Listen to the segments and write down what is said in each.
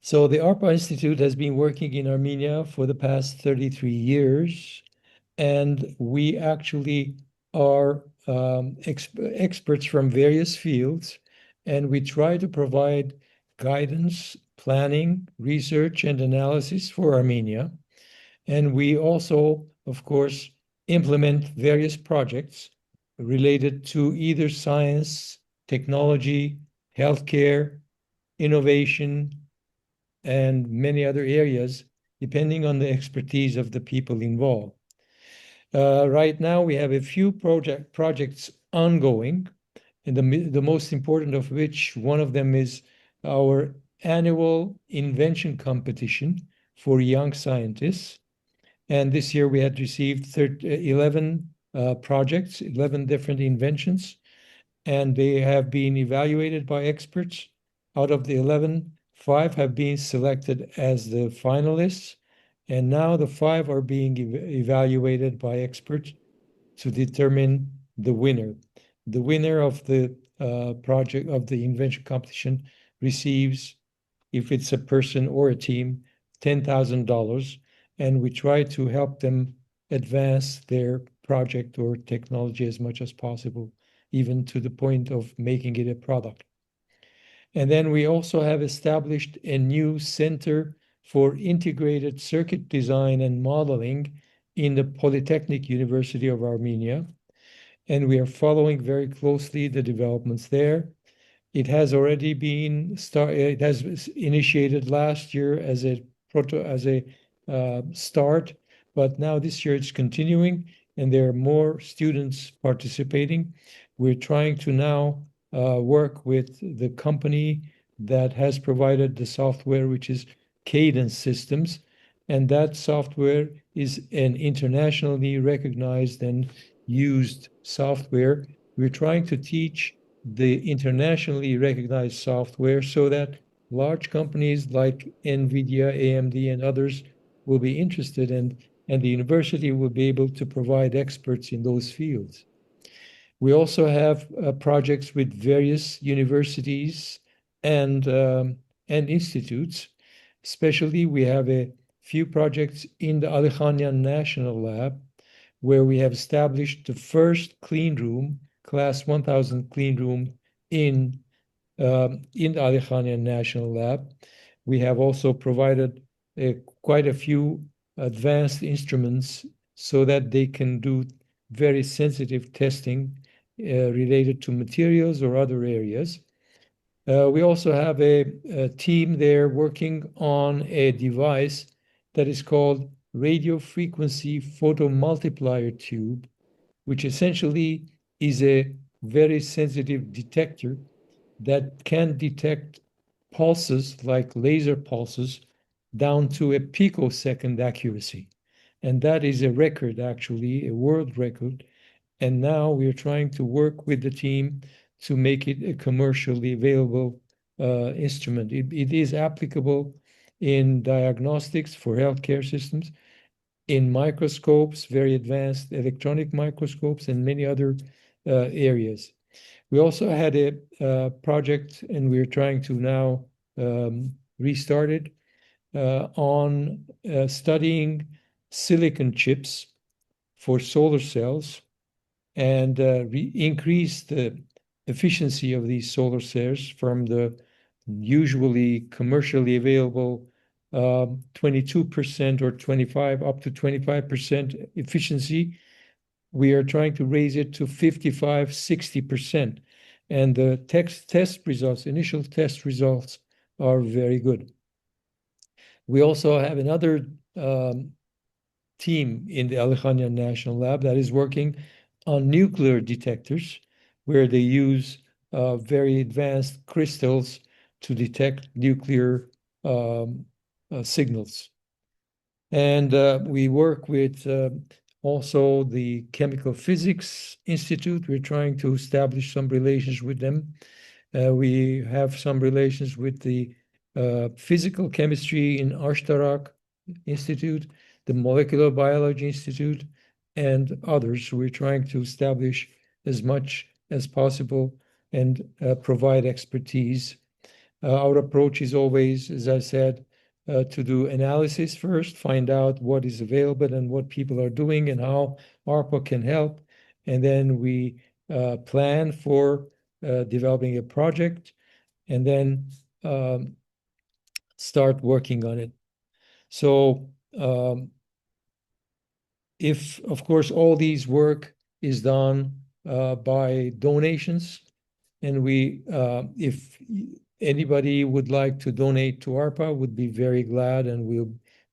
So the ARPA Institute has been working in Armenia for the past 33 years, and we actually are experts from various fields, and we try to provide guidance, planning, research, and analysis for Armenia. And we also, of course, implement various projects related to either science, technology, healthcare, innovation, and many other areas, depending on the expertise of the people involved. Right now, we have a few projects ongoing, and the most important of which, one of them is our annual invention competition for young scientists. And this year we had received 11 projects, 11 different inventions, and they have been evaluated by experts. Out of the 11, 5 have been selected as the finalists, and now the 5 are being evaluated by experts to determine the winner. The winner of the project of the invention competition receives, if it's a person or a team, $10,000, and we try to help them advance their project or technology as much as possible, even to the point of making it a product. And then we also have established a new center for integrated circuit design and modeling in the Polytechnic University of Armenia. And we are following very closely the developments there. It has already been it has initiated last year as a start, but now this year it's continuing, and there are more students participating. We're trying to now work with the company that has provided the software, which is Cadence Systems, and that software is an internationally recognized and used software. We're trying to teach the internationally recognized software so that large companies like NVIDIA, AMD, and others will be interested, and the university will be able to provide experts in those fields. We also have projects with various universities and institutes. Especially, we have a few projects in the Azerbaijani National Lab, where we have established the first clean room, Class 1000 clean room in the Azerbaijani National Lab. We have also provided quite a few advanced instruments so that they can do very sensitive testing related to materials or other areas. We also have a team there working on a device that is called radio frequency photomultiplier tube, which essentially is a very sensitive detector that can detect pulses like laser pulses down to a picosecond accuracy. And that is a record, actually, a world record. And now we're trying to work with the team to make it a commercially available instrument. It is applicable in diagnostics for healthcare systems, in microscopes, very advanced electronic microscopes, and many other areas. We also had a project, and we're trying to now restart it, on studying silicon chips for solar cells and increase the efficiency of these solar cells from the usually commercially available 22% or 25 up to 25% efficiency. We are trying to raise it to 55, 60%. And the test results, initial test results, are very good. We also have another team in the Azerbaijani National Lab that is working on nuclear detectors, where they use very advanced crystals to detect nuclear signals. And we work with also the Chemical Physics Institute. We're trying to establish some relations with them. We have some relations with the Physical Chemistry in Ashtarak Institute, the Molecular Biology Institute, and others. We're trying to establish as much as possible and provide expertise. Our approach is always, as I said, to do analysis first, find out what is available and what people are doing and how ARPA can help. And then we plan for developing a project and then start working on it. So if, of course, all these work is done by donations, and if anybody would like to donate to ARPA, would be very glad, and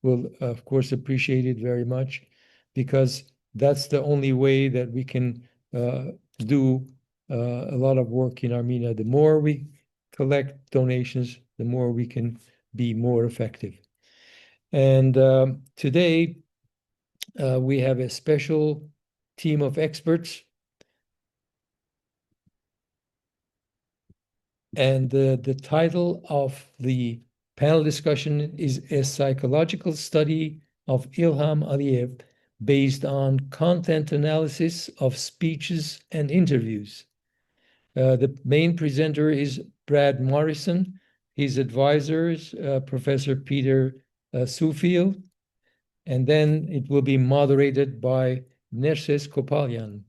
will of course appreciate it very much, because that's the only way that we can do a lot of work in Armenia. The more we collect donations, the more we can be more effective. And today we have a special team of experts. And the title of the panel discussion is A Psychological Study of Ilham Aliyev based on content analysis of speeches and interviews. The main presenter is Brad Morrison. His advisor is Professor Peter Suedfeld. And then it will be moderated by Nerses Kopalyan.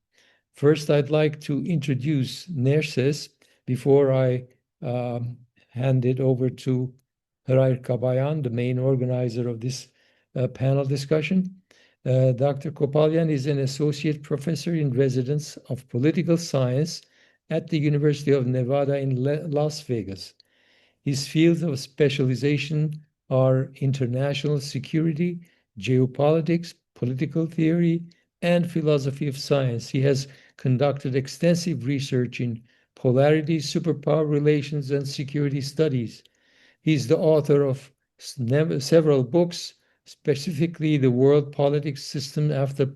First, I'd like to introduce Nerses before I hand it over to Kopalyan, the main organizer of this panel discussion. Dr. Kopalyan is an associate professor in residence of political science at the University of Nevada in Las Vegas. His fields of specialization are international security, geopolitics, political theory, and philosophy of science. He has conducted extensive research in polarity, superpower relations, and security studies. He's the author of several books, specifically The World Politics System After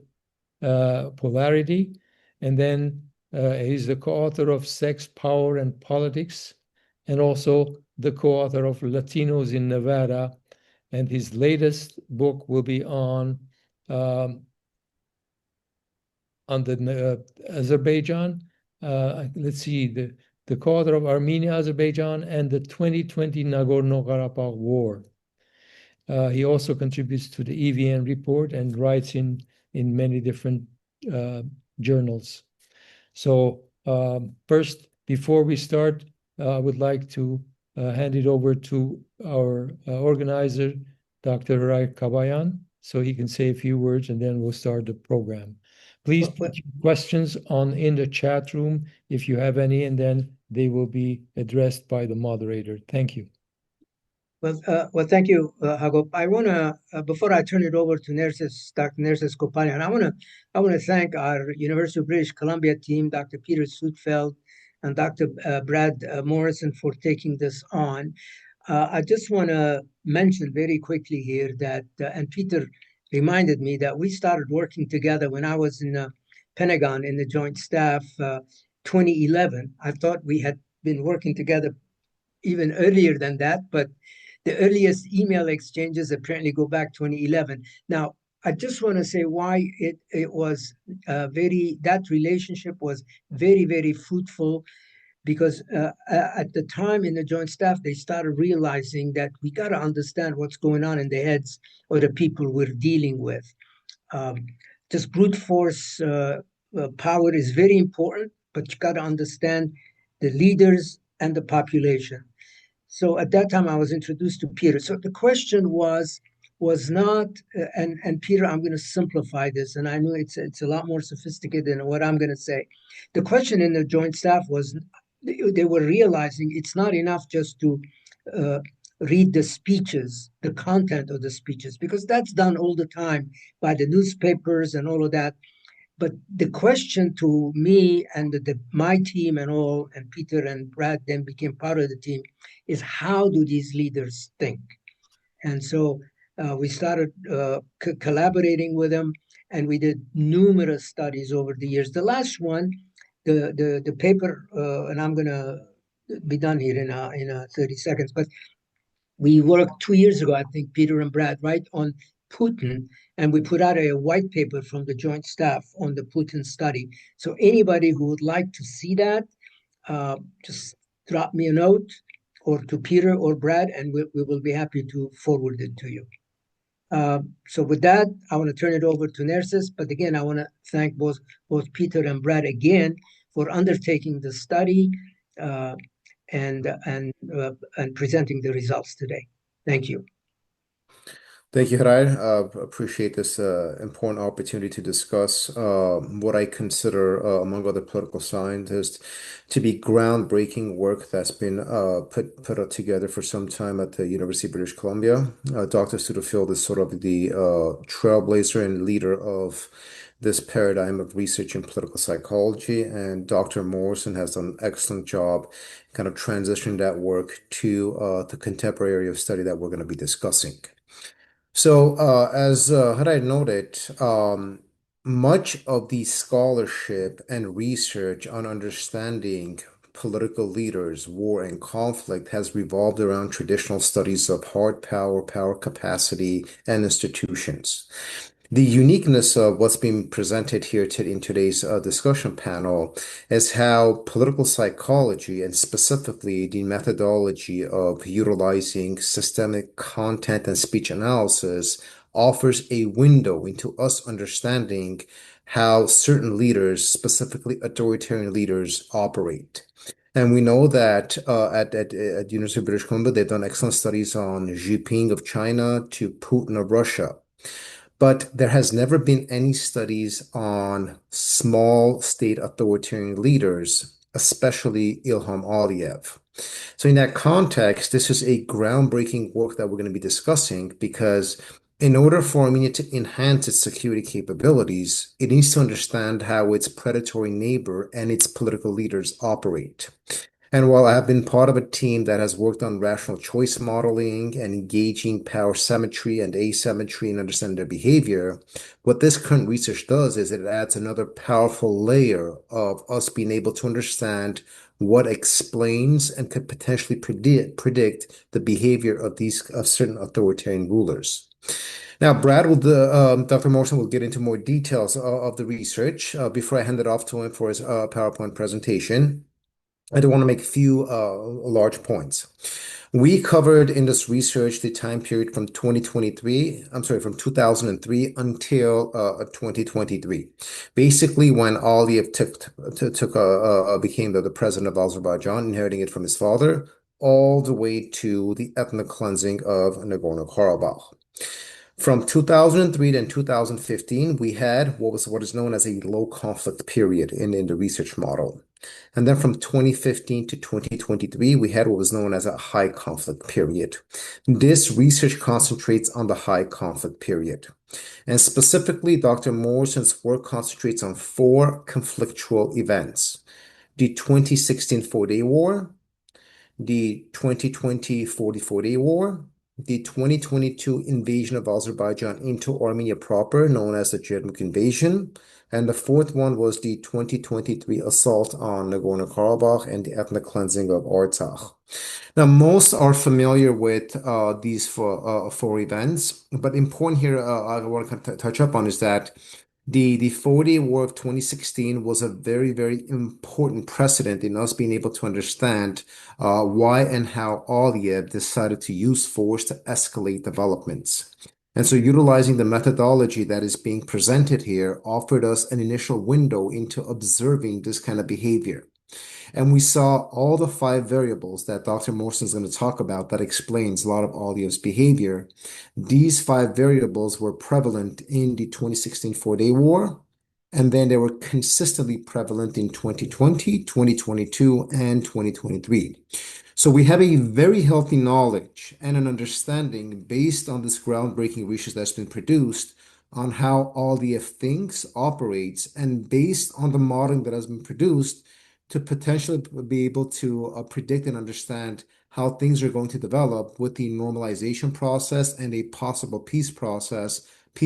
Polarity, and then he's the co-author of Sex, Power, and Politics, and also the co-author of Latinos in Nevada. And his latest book will be on the Azerbaijan. Let's see, the co-author of Armenia, Azerbaijan, and the 2020 Nagorno-Karabakh War. He also contributes to the EVN report and writes in many different journals. So first, before we start, I would like to hand it over to our organizer, Dr. Kopalyan, so he can say a few words, and then we'll start the program. Please put your questions in the chat room if you have any, and then they will be addressed by the moderator. Thank you. Well, thank you, Hagop. I want to, before I turn it over to Dr. Nerses Kopalyan, I want to thank our University of British Columbia team, Dr. Peter Suedfeld and Dr. Brad Morrison, for taking this on. I just want to mention very quickly here that, and Peter reminded me that we started working together when I was in the Pentagon in the Joint Staff 2011. I thought we had been working together even earlier than that, but the earliest email exchanges apparently go back 2011. Now, I just want to say why it was that relationship was very, very fruitful, because at the time in the Joint Staff, they started realizing that we got to understand what's going on in the heads of the people we're dealing with. Just brute force power is very important, but you got to understand the leaders and the population. So at that time, I was introduced to Peter. So the question was not, and Peter, I'm going to simplify this, and I know it's a lot more sophisticated than what I'm going to say. The question in the Joint Staff was, they were realizing it's not enough just to read the speeches, the content of the speeches, because that's done all the time by the newspapers and all of that. But the question to me and my team and Peter and Brad then became part of the team, is how do these leaders think? And so we started collaborating with them, and we did numerous studies over the years. The last one, the paper, and I'm going to be done here in 30 seconds, but we worked 2 years ago, I think, Peter and Brad, right, on Putin, and we put out a white paper from the Joint Staff on the Putin study. So anybody who would like to see that, just drop me a note, or to Peter or Brad, and we will be happy to forward it to you. So with that, I want to turn it over to Nerses. But again, I want to thank both Peter and Brad again for undertaking the study and presenting the results today. Thank you. Thank you, Harar. Appreciate this important opportunity to discuss what I consider, among other political scientists, to be groundbreaking work that's been put together for some time at the University of British Columbia. Dr. Suedfeld is sort of the trailblazer and leader of this paradigm of research in political psychology, and Dr. Morrison has done an excellent job kind of transitioning that work to the contemporary area of study that we're going to be discussing. So, as Harai noted, much of the scholarship and research on understanding political leaders, war, and conflict has revolved around traditional studies of hard power, power capacity, and institutions. The uniqueness of what's being presented here in today's discussion panel is how political psychology, and specifically the methodology of utilizing systemic content and speech analysis, offers a window into us understanding how certain leaders, specifically authoritarian leaders, operate. And we know that at University of British Columbia, they've done excellent studies on Xi Jinping of China to Putin of Russia. But there has never been any studies on small state authoritarian leaders, especially Ilham Aliyev. So in that context, this is a groundbreaking work that we're going to be discussing because in order for Armenia to enhance its security capabilities, it needs to understand how its predatory neighbor and its political leaders operate. And while I have been part of a team that has worked on rational choice modeling and engaging power symmetry and asymmetry and understanding their behavior, what this current research does is it adds another powerful layer of us being able to understand what explains and could potentially predict the behavior of certain authoritarian rulers. Now, Dr. Morrison will get into more details of the research before I hand it off to him for his PowerPoint presentation. I do want to make a few large points. We covered in this research the time period from 2003 until 2023. Basically, when Aliyev became the president of Azerbaijan, inheriting it from his father, all the way to the ethnic cleansing of Nagorno-Karabakh. From 2003 to 2015, we had what is known as a low conflict period in the research model. And then from 2015 to 2023, we had what was known as a high conflict period. This research concentrates on the high conflict period. And specifically, Dr. Morrison's work concentrates on 4 conflictual events: the 2016 4-Day War, the 2020 44-Day War, the 2022 invasion of Azerbaijan into Armenia proper, known as the Germanic invasion, and the 4th one was the 2023 assault on Nagorno-Karabakh and the ethnic cleansing of Artsakh. Now, most are familiar with these 4 events, but important here I want to touch up on is that the 4-Day War of 2016 was a very, very important precedent in us being able to understand why and how Aliyev decided to use force to escalate developments. And so utilizing the methodology that is being presented here offered us an initial window into observing this kind of behavior. And we saw all the 5 variables that Dr. Morrison is going to talk about that explains a lot of Aliyev's behavior. These 5 variables were prevalent in the 2016 4-Day War, and then they were consistently prevalent in 2020, 2022, and 2023. So we have a very healthy knowledge and an understanding based on this groundbreaking research that's been produced on how Aliyev thinks, operates, and based on the modeling that has been produced to potentially be able to predict and understand how things are going to develop with the normalization process and a possible peace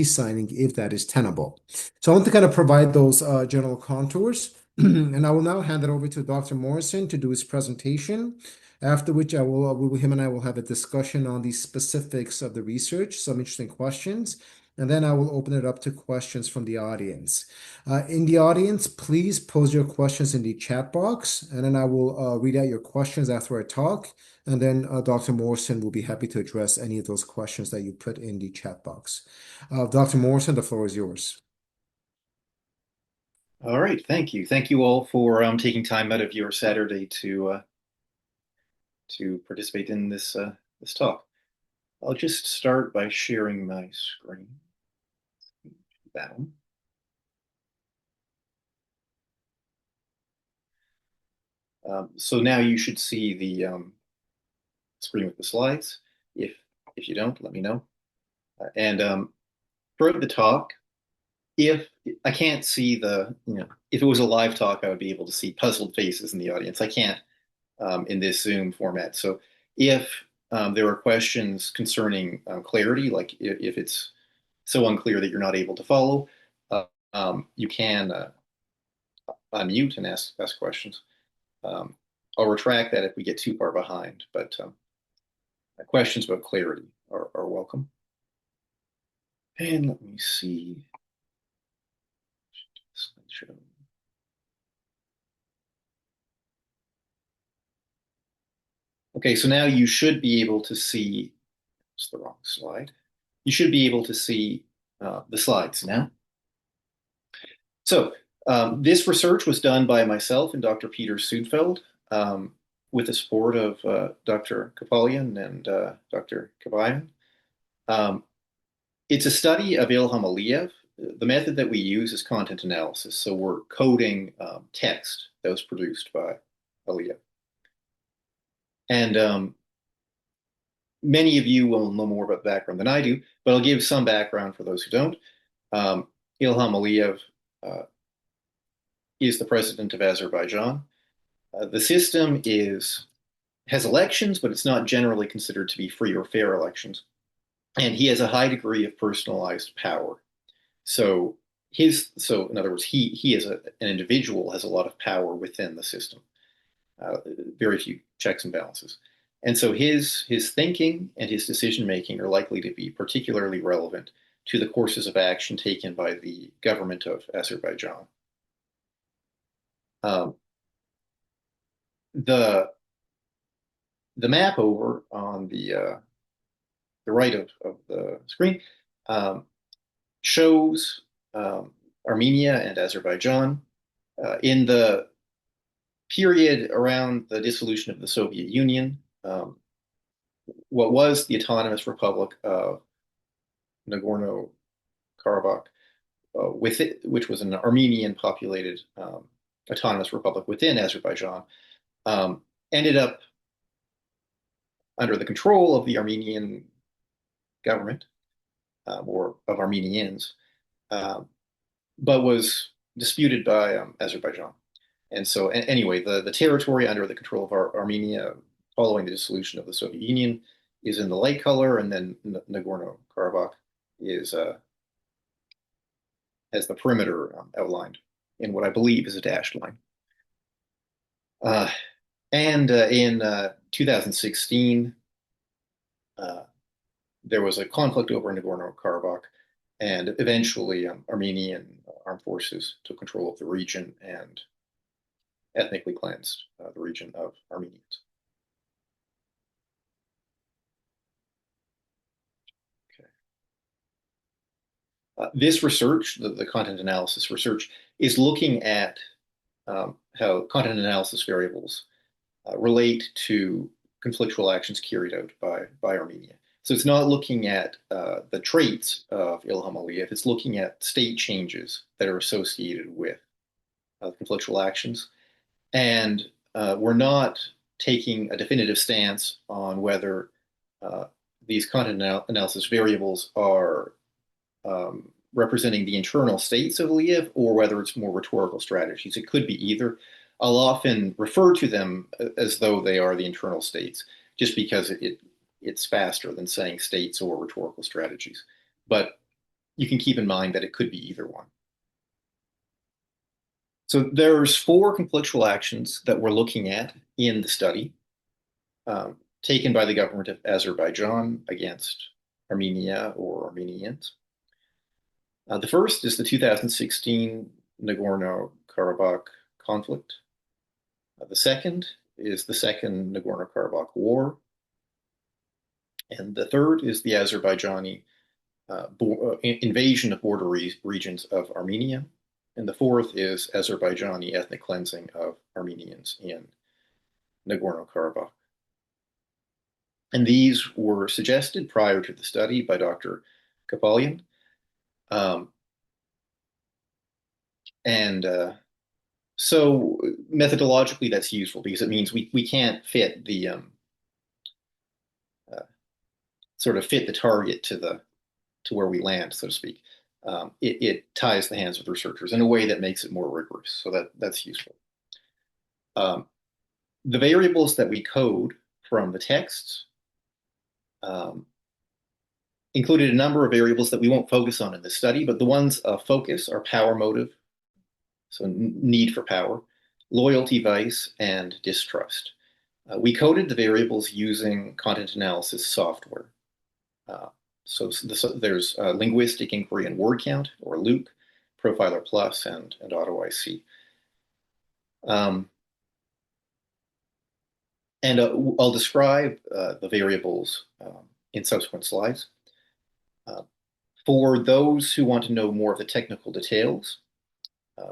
signing, if that is tenable. So I want to kind of provide those general contours, and I will now hand it over to Dr. Morrison to do his presentation, after which him and I will have a discussion on the specifics of the research, some interesting questions, and then I will open it up to questions from the audience. In the audience, please pose your questions in the chat box, and then I will read out your questions after I talk, and then Dr. Morrison will be happy to address any of those questions that you put in the chat box. Dr. Morrison, the floor is yours. All right, thank you. Thank you all for taking time out of your Saturday to participate in this talk. I'll just start by sharing my screen. That one. So now you should see the screen with the slides. If you don't, let me know. And throughout the talk, if I can't see if it was a live talk, I would be able to see puzzled faces in the audience. I can't in this Zoom format. So if there are questions concerning clarity, like if it's so unclear that you're not able to follow, you can unmute and ask questions. I'll retract that if we get too far behind, but questions about clarity are welcome. And let me see. Slideshow. Okay, so now you should be able to see, it's the wrong slide. You should be able to see the slides now. So this research was done by myself and Dr. Peter Suedfeld with the support of Dr. Kopalyan and Dr. Kopalyan. It's a study of Ilham Aliyev. The method that we use is content analysis. So we're coding text that was produced by Aliyev. And many of you will know more about the background than I do, but I'll give some background for those who don't. Ilham Aliyev is the president of Azerbaijan. The system has elections, but it's not generally considered to be free or fair elections. And he has a high degree of personalized power. So in other words, he as an individual has a lot of power within the system. Very few checks and balances. And so his thinking and his decision making are likely to be particularly relevant to the courses of action taken by the government of Azerbaijan. The map over on the right of the screen shows Armenia and Azerbaijan in the period around the dissolution of the Soviet Union. What was the autonomous Republic of Nagorno-Karabakh, which was an Armenian-populated autonomous republic within Azerbaijan, ended up under the control of the Armenian government, or of Armenians, but was disputed by Azerbaijan. And so anyway, the territory under the control of Armenia following the dissolution of the Soviet Union is in the light color, and then Nagorno-Karabakh has the perimeter outlined in what I believe is a dashed line. And in 2016, there was a conflict over Nagorno-Karabakh, and eventually Armenian armed forces took control of the region and ethnically cleansed the region of Armenians. Okay. This research, the content analysis research, is looking at how content analysis variables relate to conflictual actions carried out by Armenia. So it's not looking at the traits of Ilham Aliyev, it's looking at state changes that are associated with conflictual actions. And we're not taking a definitive stance on whether these content analysis variables are representing the internal states of Aliyev or whether it's more rhetorical strategies. It could be either. I'll often refer to them as though they are the internal states, just because it's faster than saying states or rhetorical strategies. But you can keep in mind that it could be either one. So there's 4 conflictual actions that we're looking at in the study, taken by the government of Azerbaijan against Armenia or Armenians. The first is the 2016 Nagorno-Karabakh conflict. The second is the Second Nagorno-Karabakh War. And the third is the Azerbaijani invasion of border regions of Armenia. And the fourth is Azerbaijani ethnic cleansing of Armenians in Nagorno-Karabakh. And these were suggested prior to the study by Dr. Kopalyan. So methodologically, that's useful because it means we can't fit the sort of fit the target to where we land, so to speak. It ties the hands of the researchers in a way that makes it more rigorous. So that's useful. The variables that we code from the texts included a number of variables that we won't focus on in this study, but the ones of focus are power motive, so need for power, loyalty vice, and distrust. We coded the variables using content analysis software. So there's linguistic inquiry and word count, or LUC, Profiler Plus, and AutoIC. And I'll describe the variables in subsequent slides. For those who want to know more of the technical details,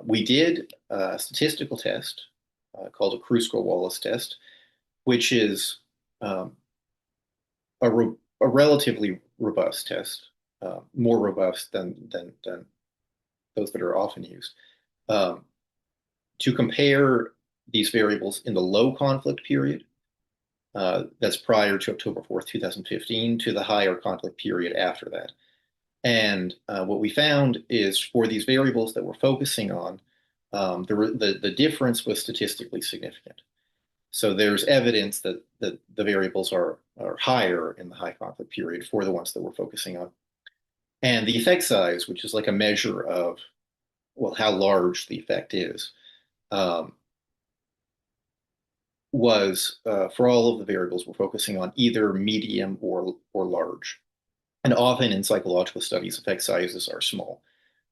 we did a statistical test called a Kruskal-Wallis test, which is a relatively robust test, more robust than those that are often used, to compare these variables in the low conflict period, that's prior to October 4th, 2015, to the higher conflict period after that. And what we found is for these variables that we're focusing on, the difference was statistically significant. So there's evidence that the variables are higher in the high conflict period for the ones that we're focusing on. And the effect size, which is like a measure of, well, how large the effect is, was for all of the variables we're focusing on either medium or large. And often in psychological studies, effect sizes are small.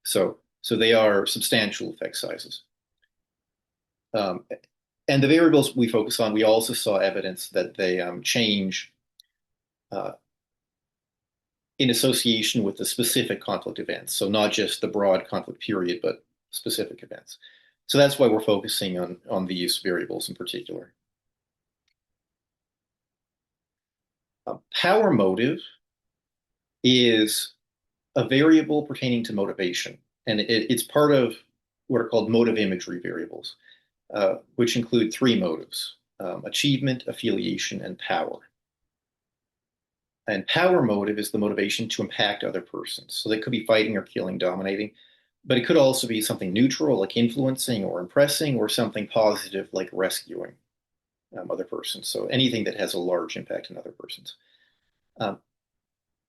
So they are substantial effect sizes. And the variables we focus on, we also saw evidence that they change in association with the specific conflict events. So not just the broad conflict period, but specific events. So that's why we're focusing on these variables in particular. Power motive is a variable pertaining to motivation. And it's part of what are called motive imagery variables, which include three motives: achievement, affiliation, and power. And power motive is the motivation to impact other persons. So that could be fighting or killing, dominating, but it could also be something neutral, like influencing or impressing, or something positive, like rescuing other persons. So anything that has a large impact on other persons.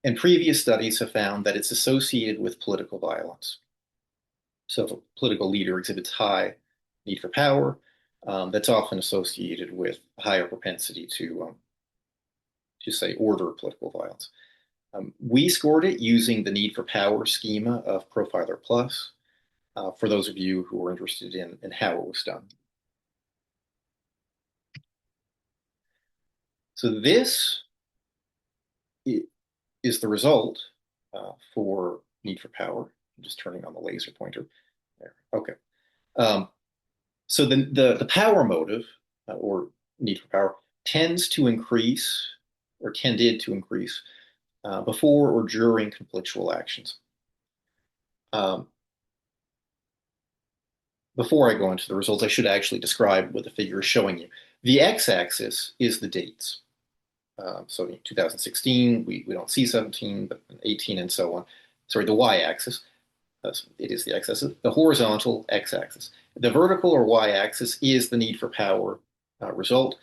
And previous studies have found that it's associated with political violence. So if a political leader exhibits high need for power, that's often associated with a higher propensity to say, order political violence. We scored it using the need for power schema of Profiler Plus, for those of you who are interested in how it was done. So this is the result for need for power. I'm just turning on the laser pointer there. Okay. So the power motive or need for power tends to increase, or tended to increase, before or during conflictual actions. Before I go into the results, I should actually describe what the figure is showing you. The x-axis is the dates. So in 2016, we don't see 17, but 18 and so on. Sorry, the y-axis, it is the x-axis, the horizontal x-axis. The vertical or y-axis is the need for power result.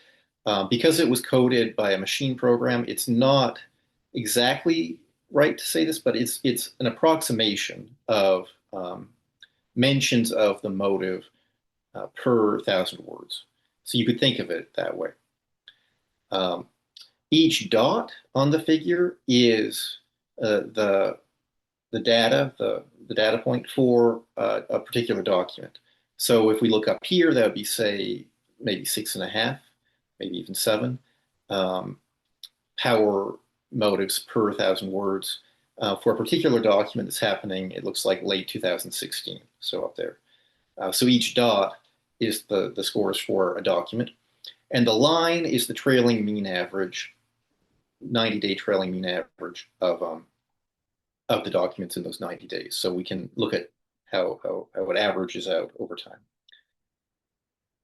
Because it was coded by a machine program, it's not exactly right to say this, but it's an approximation of mentions of the motive per 1,000 words. So you could think of it that way. Each dot on the figure is the the data, the data point for a particular document. So if we look up here, that would be, say, maybe 6.5, maybe even 7 power motives per 1,000 words for a particular document that's happening, it looks like late 2016, so up there. So each dot is the scores for a document. And the line is the trailing mean average, 90-day trailing mean average of the documents in those 90 days. So we can look at how it averages out over time.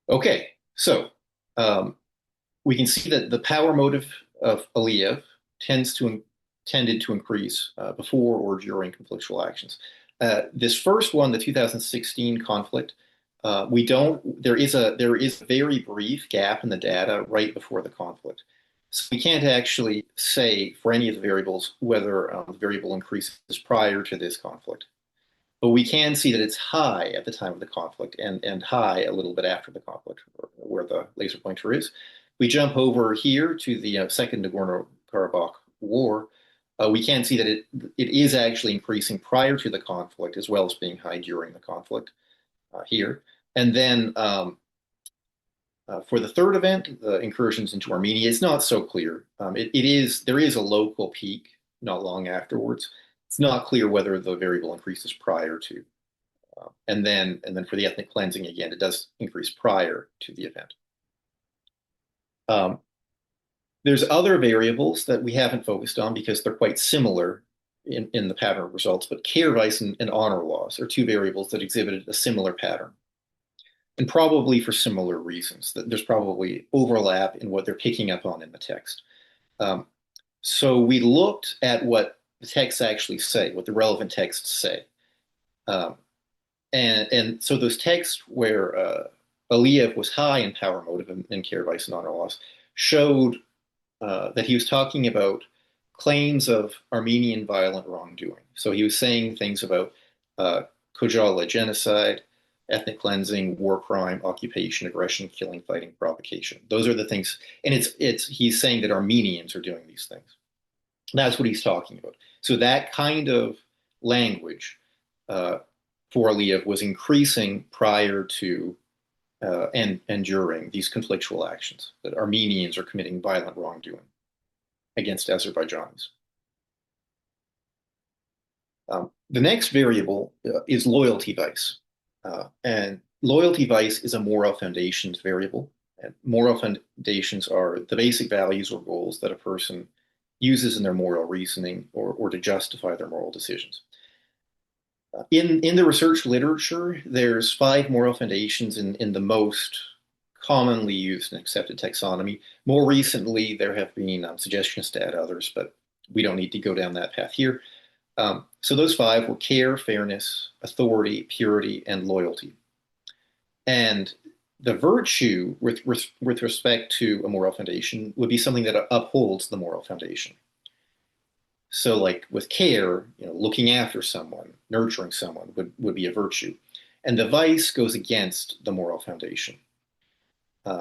Okay, so we can see that the power motive of Aliyev tended to increase before or during conflictual actions. This first one, the 2016 conflict, there is a very brief gap in the data right before the conflict. So we can't actually say for any of the variables whether the variable increases prior to this conflict. But we can see that it's high at the time of the conflict and high a little bit after the conflict, where the laser pointer is. We jump over here to the Second Nagorno-Karabakh War. We can see that it is actually increasing prior to the conflict as well as being high during the conflict here. And then for the third event, the incursions into Armenia, it's not so clear. There is a local peak not long afterwards. It's not clear whether the variable increases prior to. And then for the ethnic cleansing, again, it does increase prior to the event. There's other variables that we haven't focused on because they're quite similar in the pattern of results, but care vice and honor loss are two variables that exhibited a similar pattern. And probably for similar reasons, that there's probably overlap in what they're picking up on in the text. So we looked at what the texts actually say, what the relevant texts say. And so those texts where Aliyev was high in power motive and care vice and honor loss showed that he was talking about claims of Armenian violent wrongdoing. So he was saying things about Kojala genocide, ethnic cleansing, war crime, occupation, aggression, killing, fighting, provocation. Those are the things, and he's saying that Armenians are doing these things. That's what he's talking about. So that kind of language for Aliyev was increasing prior to and during these conflictual actions, that Armenians are committing violent wrongdoing against Azerbaijanis. The next variable is loyalty vice. And loyalty vice is a moral foundations variable. And moral foundations are the basic values or goals that a person uses in their moral reasoning or to justify their moral decisions. In the research literature, there's 5 moral foundations in the most commonly used and accepted taxonomy. More recently, there have been suggestions to add others, but we don't need to go down that path here. So those 5 were care, fairness, authority, purity, and loyalty. And the virtue with respect to a moral foundation would be something that upholds the moral foundation. So like with care, looking after someone, nurturing someone would be a virtue. And the vice goes against the moral foundation.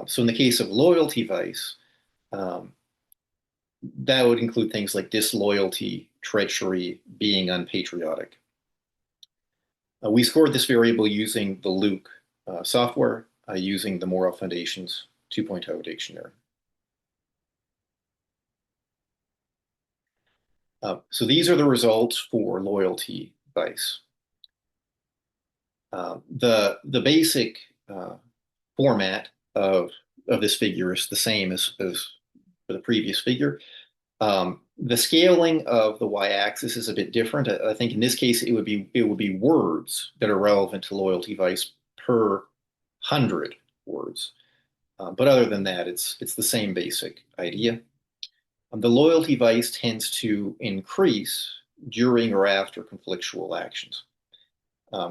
So in the case of loyalty vice, that would include things like disloyalty, treachery, being unpatriotic. We scored this variable using the Luke software, using the Moral Foundations 2.0 dictionary. So these are the results for loyalty vice. The basic format of this figure is the same as for the previous figure. The scaling of the y-axis is a bit different. I think in this case it would be words that are relevant to loyalty vice per 100 words. But other than that, it's the same basic idea. The loyalty vice tends to increase during or after conflictual actions.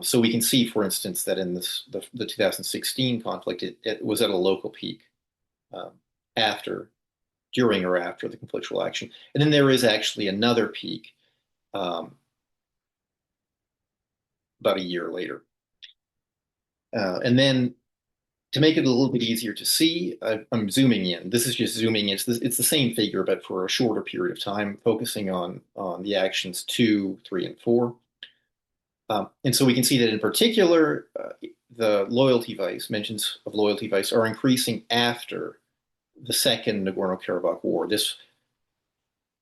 So we can see, for instance, that in the 2016 conflict, it was at a local peak during or after the conflictual action. And then there is actually another peak about a year later. And then to make it a little bit easier to see, I'm zooming in. This is just zooming in. It's the same figure, but for a shorter period of time, focusing on the actions 2, 3, and 4. And so we can see that in particular, the loyalty vice, mentions of loyalty vice, are increasing after the second Nagorno-Karabakh war. This,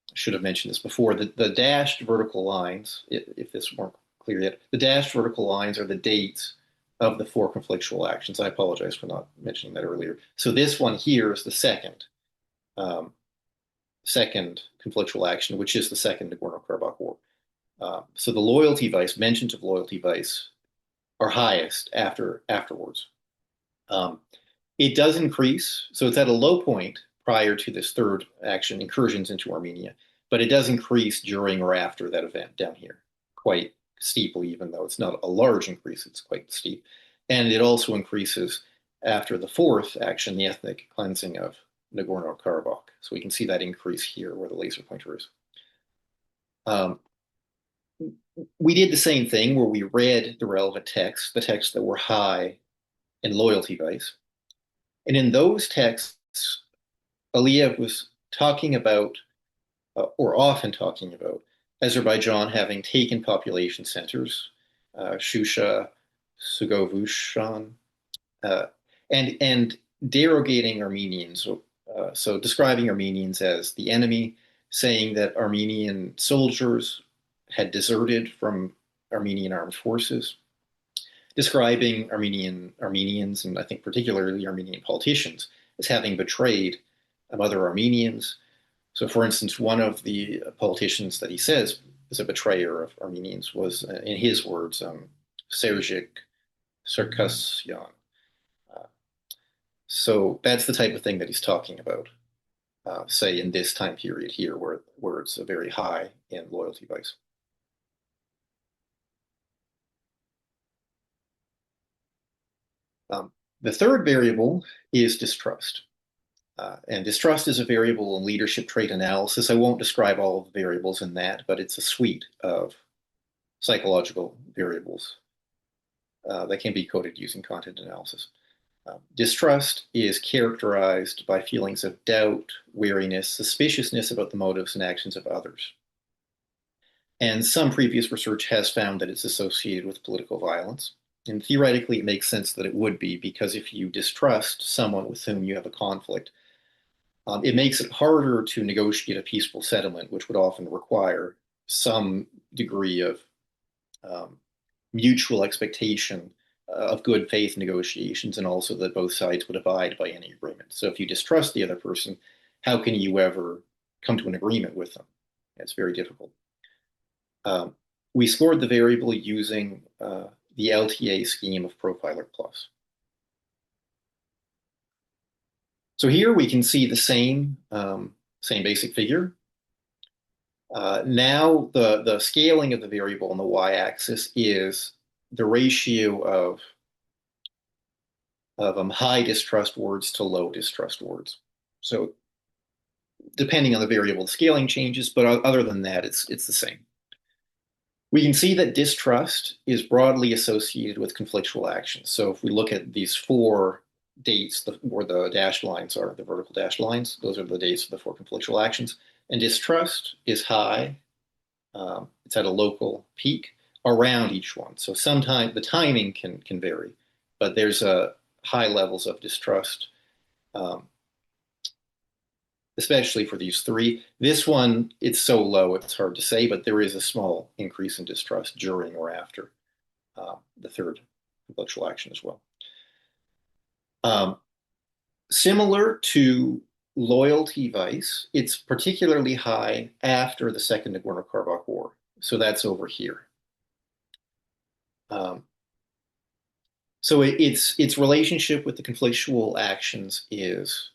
I should have mentioned this before, the dashed vertical lines, if this weren't clear yet, the dashed vertical lines are the dates of the 4 conflictual actions. I apologize for not mentioning that earlier. So this one here is the second conflictual action, which is the second Nagorno-Karabakh war. So the loyalty vice, mentions of loyalty vice, are highest afterwards. It does increase, so it's at a low point prior to this third action, incursions into Armenia, but it does increase during or after that event down here, quite steeply, even though it's not a large increase, it's quite steep. And it also increases after the fourth action, the ethnic cleansing of Nagorno-Karabakh. So we can see that increase here where the laser pointer is. We did the same thing where we read the relevant texts, the texts that were high in loyalty vice. And in those texts, Aliyev was talking about, or often talking about, Azerbaijan having taken population centers, Shusha, Sugovushan, and derogating Armenians, so describing Armenians as the enemy, saying that Armenian soldiers had deserted from Armenian armed forces, describing Armenians, and I think particularly Armenian politicians, as having betrayed other Armenians. So, for instance, one of the politicians that he says is a betrayer of Armenians was, in his words, Sergej Sarkisyan. So that's the type of thing that he's talking about, say, in this time period here, where it's very high in loyalty vice. The third variable is distrust. And distrust is a variable in leadership trait analysis. I won't describe all of the variables in that, but it's a suite of psychological variables that can be coded using content analysis. Distrust is characterized by feelings of doubt, wariness, suspiciousness about the motives and actions of others. And some previous research has found that it's associated with political violence. And theoretically, it makes sense that it would be, because if you distrust someone with whom you have a conflict, it makes it harder to negotiate a peaceful settlement, which would often require some degree of mutual expectation of good faith negotiations, and also that both sides would abide by any agreement. So if you distrust the other person, how can you ever come to an agreement with them? It's very difficult. We scored the variable using the LTA scheme of Profiler Plus. So here we can see the same basic figure. Now the scaling of the variable on the y-axis is the ratio of high distrust words to low distrust words. So depending on the variable, the scaling changes, but other than that, it's the same. We can see that distrust is broadly associated with conflictual actions. So if we look at these 4 dates where the dashed lines are, the vertical dashed lines, those are the dates of the 4 conflictual actions. And distrust is high. It's at a local peak around each one. So sometimes the timing can vary, but there's high levels of distrust, especially for these 3. This one, it's so low, it's hard to say, but there is a small increase in distrust during or after the third conflictual action as well. Similar to loyalty vice, it's particularly high after the second Nagorno-Karabakh war. So that's over here. So its relationship with the conflictual actions is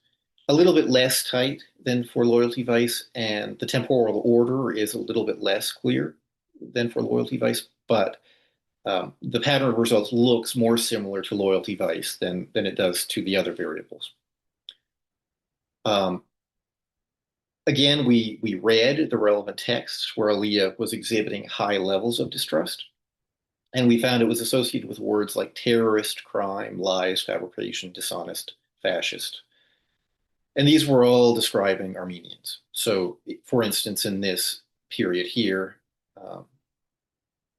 a little bit less tight than for loyalty vice, and the temporal order is a little bit less clear than for loyalty vice, but the pattern of results looks more similar to loyalty vice than it does to the other variables. Again, we read the relevant texts where Aliyev was exhibiting high levels of distrust, and we found it was associated with words like terrorist, crime, lies, fabrication, dishonest, fascist. And these were all describing Armenians. So, for instance, in this period here,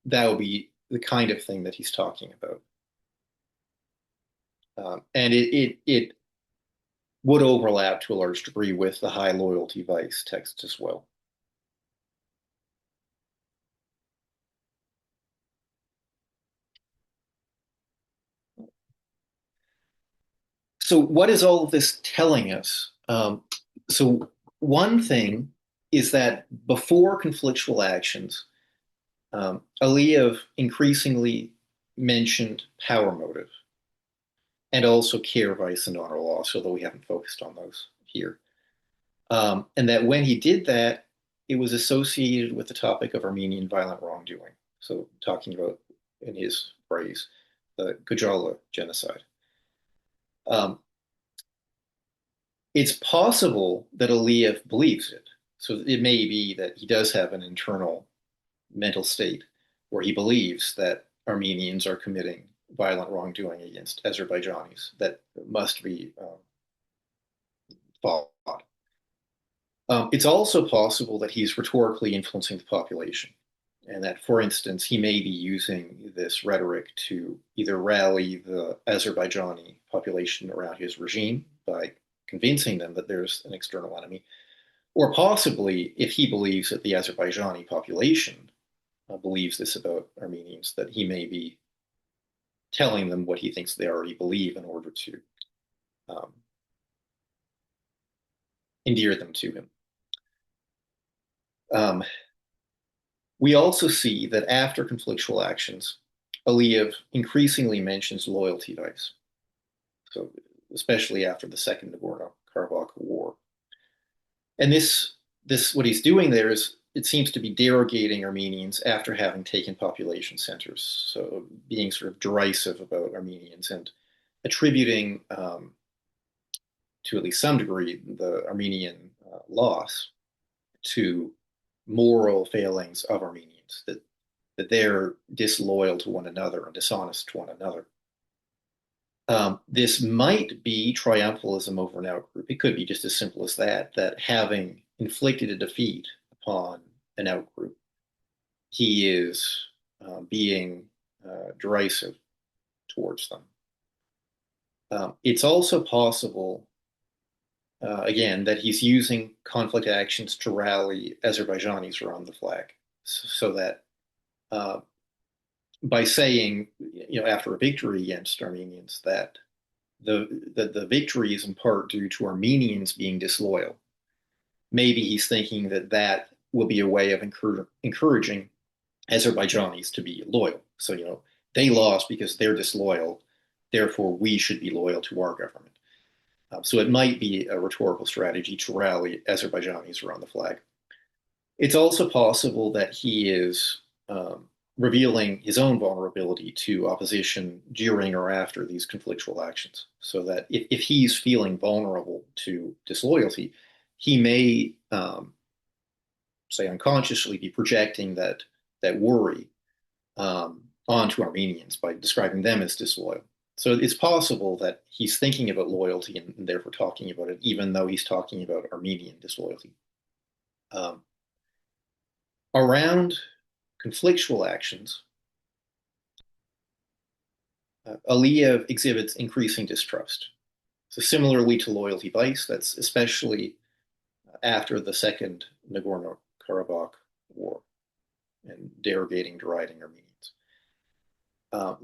that would be the kind of thing that he's talking about. And it would overlap to a large degree with the high loyalty vice text as well. So what is all of this telling us? So one thing is that before conflictual actions, Aliyev increasingly mentioned power motive and also care, vice, and honor loss, although we haven't focused on those here. And that when he did that, it was associated with the topic of Armenian violent wrongdoing. So talking about, in his phrase, the Gojala genocide. It's possible that Aliyev believes it. So it may be that he does have an internal mental state where he believes that Armenians are committing violent wrongdoing against Azerbaijanis that must be fought. It's also possible that he's rhetorically influencing the population, and that, for instance, he may be using this rhetoric to either rally the Azerbaijani population around his regime by convincing them that there's an external enemy, or possibly, if he believes that the Azerbaijani population believes this about Armenians, that he may be telling them what he thinks they already believe in order to endear them to him. We also see that after conflictual actions, Aliyev increasingly mentions loyalty vice. So especially after the Second Nagorno-Karabakh War. And this what he's doing there is, it seems to be derogating Armenians after having taken population centers. So being sort of derisive about Armenians and attributing, to at least some degree, the Armenian loss to moral failings of Armenians, that they're disloyal to one another and dishonest to one another. This might be triumphalism over an outgroup. It could be just as simple as that having inflicted a defeat upon an outgroup, he is being derisive towards them. It's also possible, again, that he's using conflict actions to rally Azerbaijanis around the flag, so that by saying, after a victory against Armenians, that the victory is in part due to Armenians being disloyal. Maybe he's thinking that will be a way of encouraging Azerbaijanis to be loyal. So, they lost because they're disloyal, therefore we should be loyal to our government. So it might be a rhetorical strategy to rally Azerbaijanis around the flag. It's also possible that he is revealing his own vulnerability to opposition during or after these conflictual actions, so that if he's feeling vulnerable to disloyalty, he may, say, unconsciously be projecting that worry onto Armenians by describing them as disloyal. So it's possible that he's thinking about loyalty and therefore talking about it, even though he's talking about Armenian disloyalty. Around conflictual actions, Aliyev exhibits increasing distrust. So similarly to loyalty vice, that's especially after the Second Nagorno-Karabakh War and derogating, deriding Armenians.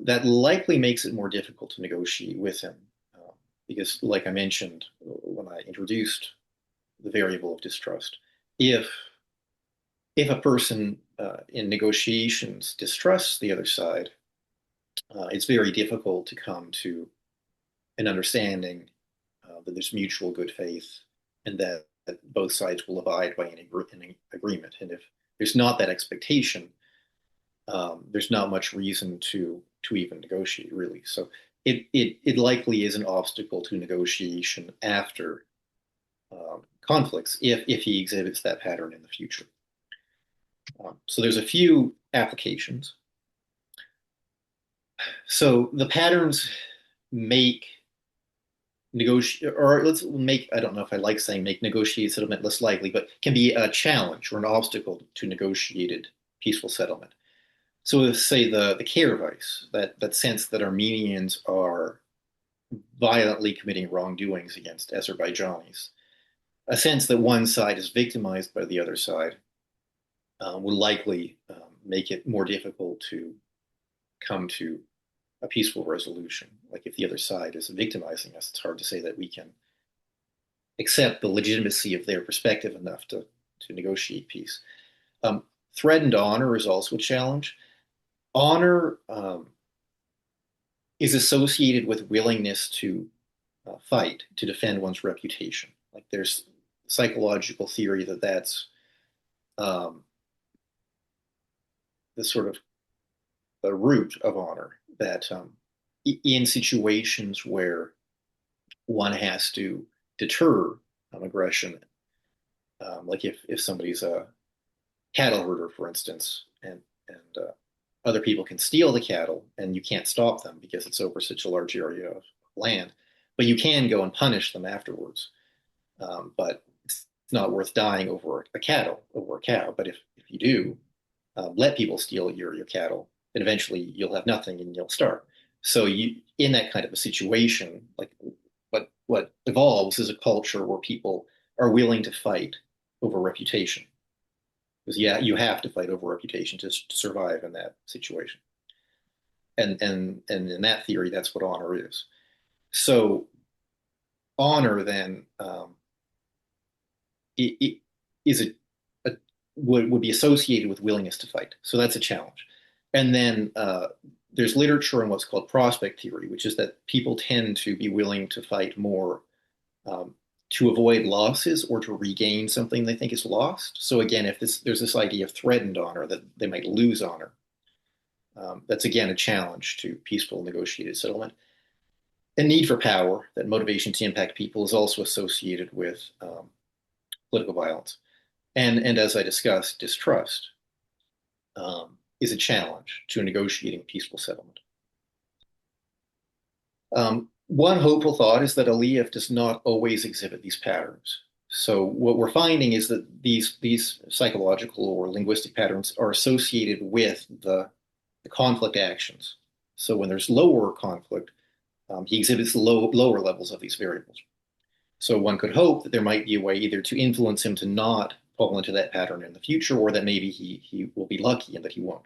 That likely makes it more difficult to negotiate with him because, like I mentioned when I introduced the variable of distrust, if a person in negotiations distrusts the other side, it's very difficult to come to an understanding that there's mutual good faith and that both sides will abide by an agreement. And if there's not that expectation, there's not much reason to even negotiate, really. So it likely is an obstacle to negotiation after conflicts if he exhibits that pattern in the future. So there's a few applications. So the patterns make I don't know if I like saying make negotiated settlement less likely, but can be a challenge or an obstacle to negotiated peaceful settlement. So say the care vice, that sense that Armenians are violently committing wrongdoings against Azerbaijanis, a sense that one side is victimized by the other side, will likely make it more difficult to come to a peaceful resolution. Like if the other side is victimizing us, it's hard to say that we can accept the legitimacy of their perspective enough to negotiate peace. Threatened honor is also a challenge. Honor is associated with willingness to fight, to defend one's reputation. Like there's psychological theory that that's the sort of the root of honor, that in situations where one has to deter aggression, like if somebody's a cattle herder, for instance, and other people can steal the cattle and you can't stop them because it's over such a large area of land, but you can go and punish them afterwards. But it's not worth dying over a cow. But if you do let people steal your cattle, then eventually you'll have nothing and you'll starve. So you, in that kind of a situation, like what evolves is a culture where people are willing to fight over reputation. Because yeah, you have to fight over reputation to survive in that situation. And in that theory, that's what honor is. So honor then it is would be associated with willingness to fight. So that's a challenge. And then there's literature on what's called prospect theory, which is that people tend to be willing to fight more to avoid losses or to regain something they think is lost. So again, if there's this idea of threatened honor, that they might lose honor, that's again a challenge to peaceful negotiated settlement. A need for power, that motivation to impact people, is also associated with political violence. And as I discussed, distrust is a challenge to negotiating peaceful settlement. One hopeful thought is that Aliyev does not always exhibit these patterns. So what we're finding is that these psychological or linguistic patterns are associated with the conflict actions. So when there's lower conflict, he exhibits lower levels of these variables. So one could hope that there might be a way either to influence him to not fall into that pattern in the future, or that maybe he will be lucky and that he won't.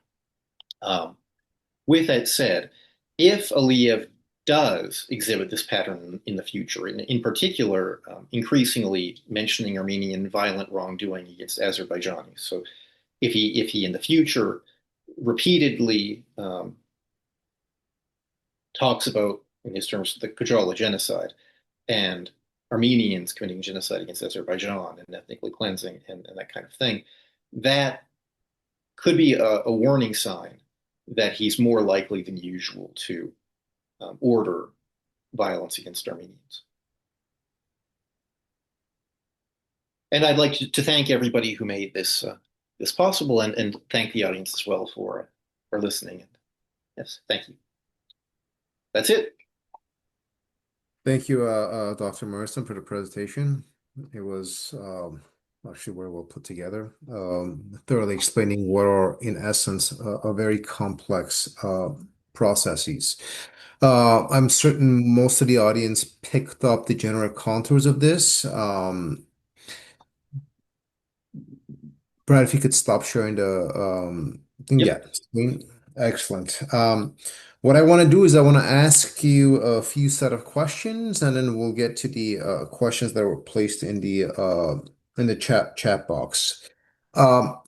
With that said, if Aliyev does exhibit this pattern in the future, in particular, increasingly mentioning Armenian violent wrongdoing against Azerbaijanis. So if he in the future repeatedly talks about, in his terms, the Kajala genocide and Armenians committing genocide against Azerbaijan and ethnically cleansing and that kind of thing, that could be a warning sign that he's more likely than usual to order violence against Armenians. And I'd like to thank everybody who made this possible, and thank the audience as well for listening. And yes, thank you. That's it. Thank you, Dr. Morrison, for the presentation. It was actually very well put together, thoroughly explaining what are, in essence, a very complex processes. I'm certain most of the audience picked up the general contours of this. Brad, if you could stop sharing the thing. Yep. Yeah, screen. Excellent. What I want to do is I want to ask you a few set of questions, and then we'll get to the questions that were placed in the chat box.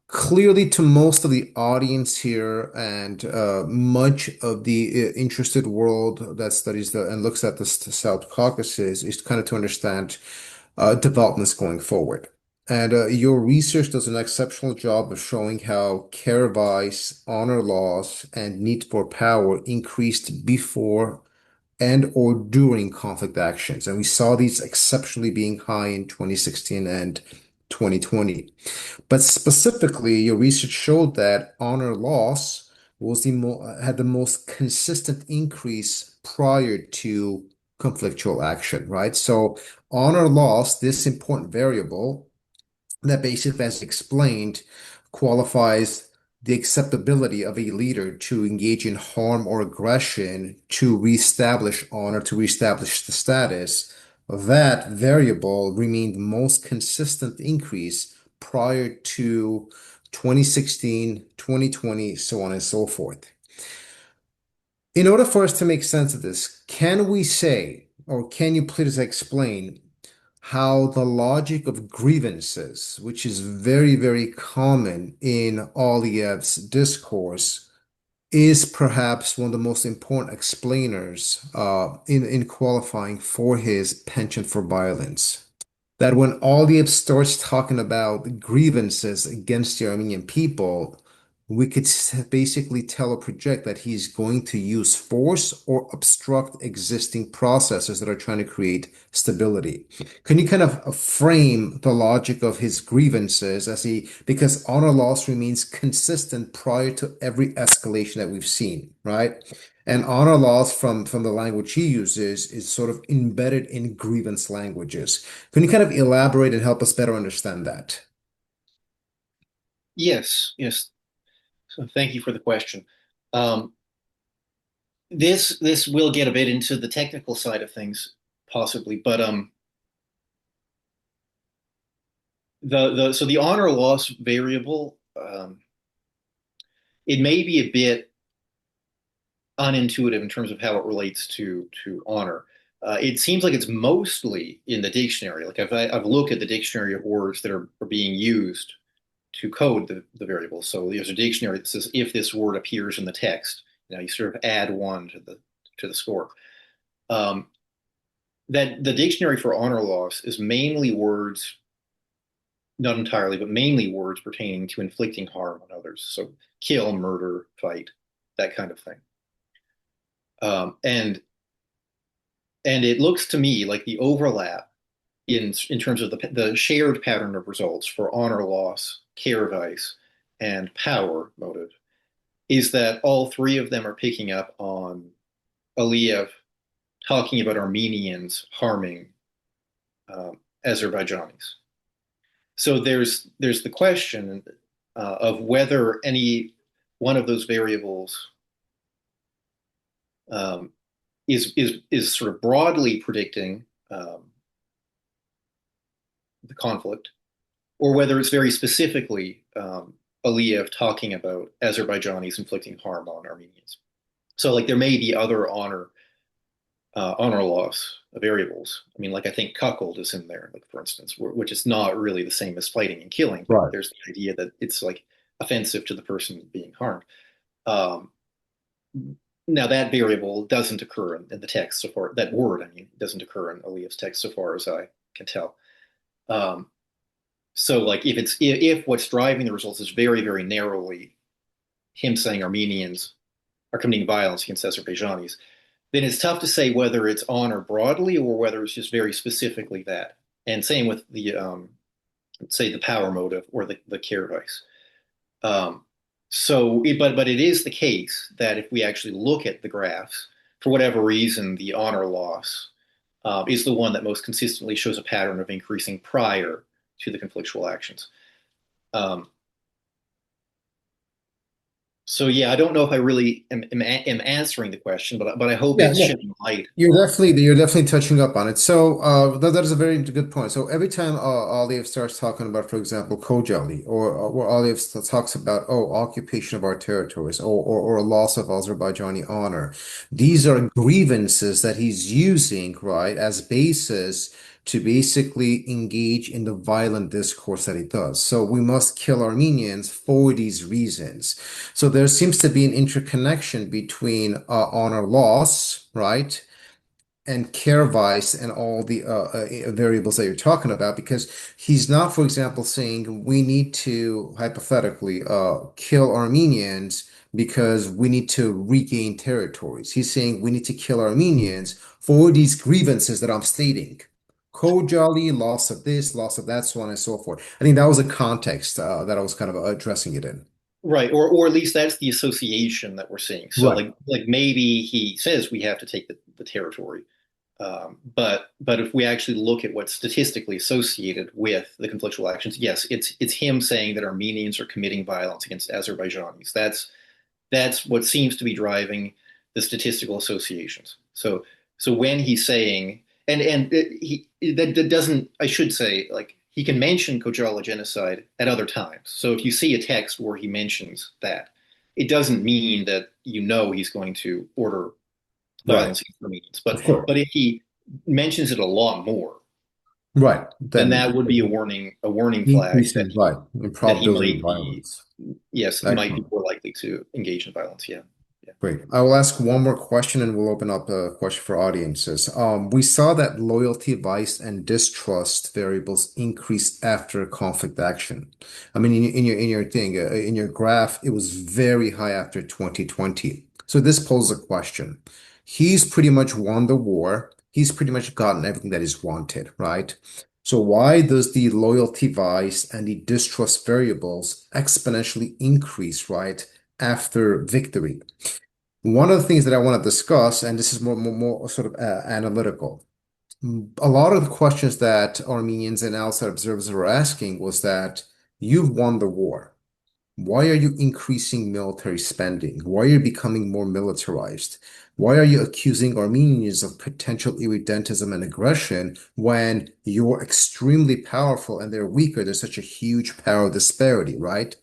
Clearly, to most of the audience here and much of the interested world that studies and looks at the South Caucasus is kind of to understand developments going forward. And your research does an exceptional job of showing how care vice, honor loss, and need for power increased before and or during conflict actions. And we saw these exceptionally being high in 2016 and 2020. But specifically, your research showed that honor loss was had the most consistent increase prior to conflictual action, right? So honor loss, this important variable that basically, as explained, qualifies the acceptability of a leader to engage in harm or aggression to reestablish honor, to reestablish the status, that variable remained most consistent increase prior to 2016, 2020, so on and so forth. In order for us to make sense of this, can we say, or can you please explain how the logic of grievances, which is very, very common in Aliyev's discourse, is perhaps one of the most important explainers in qualifying for his penchant for violence? That when Aliyev starts talking about grievances against the Armenian people, we could basically tell or project that he's going to use force or obstruct existing processes that are trying to create stability. Can you kind of frame the logic of his grievances because honor loss remains consistent prior to every escalation that we've seen, right? And honor loss from the language he uses is sort of embedded in grievance languages. Can you kind of elaborate and help us better understand that? Yes, yes. So thank you for the question. Um, this will get a bit into the technical side of things, possibly, but the honor loss variable, it may be a bit unintuitive in terms of how it relates to honor. It seems like it's mostly in the dictionary. Like I've looked at the dictionary of words that are being used to code the variables. So there's a dictionary that says if this word appears in the text, you sort of add one to the score. That the dictionary for honor loss is mainly words, not entirely, but mainly words pertaining to inflicting harm on others. So kill, murder, fight, that kind of thing. And it looks to me like the overlap in terms of the shared pattern of results for honor loss, care vice, and power motive is that all three of them are picking up on Aliyev talking about Armenians harming Azerbaijanis. So there's the question of whether any one of those variables is sort of broadly predicting the conflict, or whether it's very specifically Aliyev talking about Azerbaijanis inflicting harm on Armenians. So, like, there may be other honor loss variables. I mean, like, I think cuckold is in there, like, for instance, which is not really the same as fighting and killing. But Right. there's the idea that it's like offensive to the person being harmed. Um, Now, that variable doesn't occur in the text so far. That word, I mean, doesn't occur in Aliyev's text so far as I can tell. So, like, if what's driving the results is very, very narrowly him saying Armenians are committing violence against Azerbaijanis, then it's tough to say whether it's honor broadly or whether it's just very specifically that. And same with the say the power motive or the care vice. But it is the case that if we actually look at the graphs, for whatever reason, the honor loss is the one that most consistently shows a pattern of increasing prior to the conflictual actions. So yeah, I don't know if I really am answering the question, but I hope it's shedding light. You're definitely touching up on it. So that is a very good point. So every time Aliyev starts talking about, for example, Khojaly, or Aliyev talks about occupation of our territories, or a loss of Azerbaijani honor, these are grievances that he's using, right, as basis to basically engage in the violent discourse that he does. So we must kill Armenians for these reasons. So there seems to be an interconnection between honor loss, right, and care vice and all the variables that you're talking about, because he's not, for example, saying we need to hypothetically kill Armenians because we need to regain territories. He's saying we need to kill Armenians for these grievances that I'm stating. Khojaly, loss of this, loss of that, so on and so forth. I think that was a context that I was kind of addressing it in. Right, or at least that's the association that we're seeing. So Right. like maybe he says we have to take the territory, But if we actually look at what's statistically associated with the conflictual actions, yes, it's him saying that Armenians are committing violence against Azerbaijanis. That's what seems to be driving the statistical associations. So when he's saying, that doesn't, I should say, like, he can mention Kojala genocide at other times. So if you see a text where he mentions that, it doesn't mean that he's going to order Right. violence against Armenians. Of course. But if he mentions it a lot more, Right. then Then that would be a warning flag increasing, right, in that he probability of might be, violence. yes, he might be Excellent. more likely to engage in violence. Yeah. Yeah. Great. I will ask one more question and we'll open up a question for audiences. We saw that loyalty, vice, and distrust variables increased after conflict action. I mean, in your graph, it was very high after 2020. So this poses a question. He's pretty much won the war. He's pretty much gotten everything that is wanted, right? So why does the loyalty, vice, and the distrust variables exponentially increase, right, after victory? One of the things that I want to discuss, and this is more sort of analytical, a lot of the questions that Armenians and outside observers were asking was that you've won the war. Why are you increasing military spending? Why are you becoming more militarized? Why are you accusing Armenians of potential irredentism and aggression when you're extremely powerful and they're weaker? There's such a huge power disparity, right?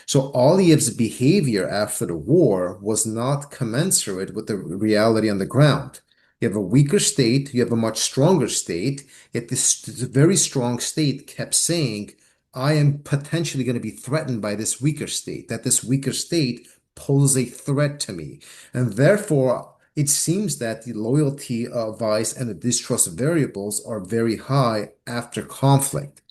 So Aliyev's behavior after the war was not commensurate with the reality on the ground. You have a weaker state, you have a much stronger state, yet this very strong state kept saying, I am potentially going to be threatened by this weaker state, that this weaker state poses a threat to me. And therefore, it seems that the loyalty, vice, and the distrust variables are very high after conflict.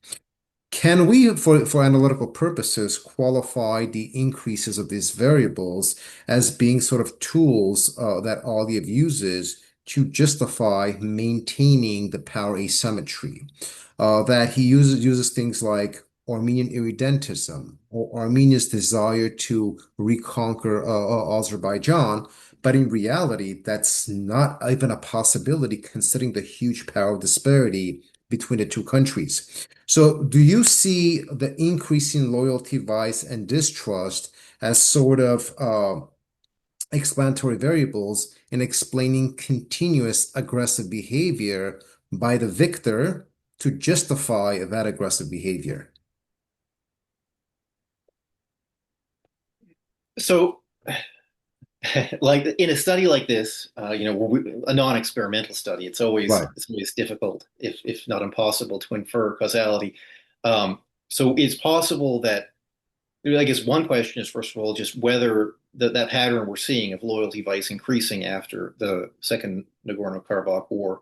Can we, for analytical purposes, qualify the increases of these variables as being sort of tools that Aliyev uses to justify maintaining the power asymmetry? That he uses things like Armenian irredentism or Armenia's desire to reconquer Azerbaijan, but in reality, that's not even a possibility considering the huge power disparity between the two countries. So, do you see the increasing loyalty, vice, and distrust as sort of explanatory variables in explaining continuous aggressive behavior by the victor to justify that aggressive behavior? So, like in a study like this, a non-experimental study, Right. it's always difficult, if not impossible, to infer causality. So it's possible that, I guess one question is, first of all, just whether that pattern we're seeing of loyalty vice increasing after the Second Nagorno-Karabakh War,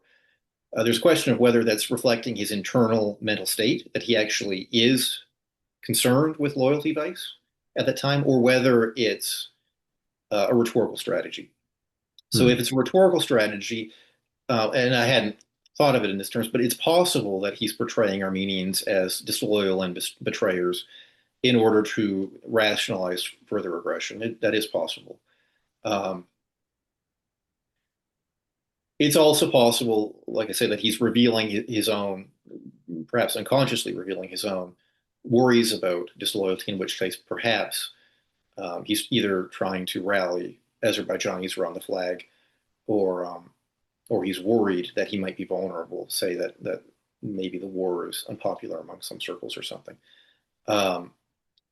there's a question of whether that's reflecting his internal mental state, that he actually is concerned with loyalty vice at that time, or whether it's a rhetorical strategy. So if it's a rhetorical strategy, and I hadn't thought of it in this terms, but it's possible that he's portraying Armenians as disloyal and betrayers in order to rationalize further aggression. That is possible. It's also possible, like I say, that he's revealing his own, perhaps unconsciously revealing his own worries about disloyalty, in which case perhaps he's either trying to rally Azerbaijanis around the flag, or he's worried that he might be vulnerable. Say that maybe the war is unpopular among some circles or something.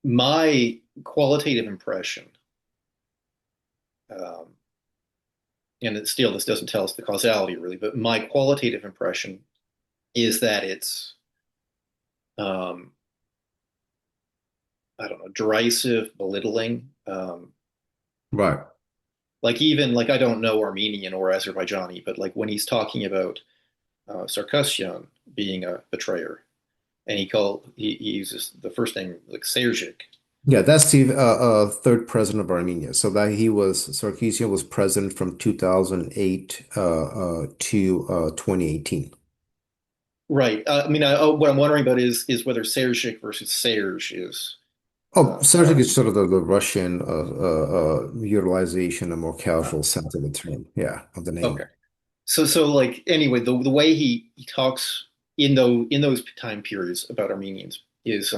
My qualitative impression, and this doesn't tell us the causality really, but my qualitative impression is that it's, I don't know, derisive, belittling. Right. Like even like I don't know Armenian or Azerbaijani, but like when he's talking about Sarkisyan being a betrayer, and he uses the first name like Sergic. Yeah, that's the third president of Armenia. So that Sarkisian was president from 2008 to 2018. Right. I mean, what I'm wondering about is whether Sergic versus Serge is. Oh, Sergic is sort of the Russian utilization, a more casual sense of the term, yeah, of the name. Okay. So like anyway, the way he talks in those time periods about Armenians is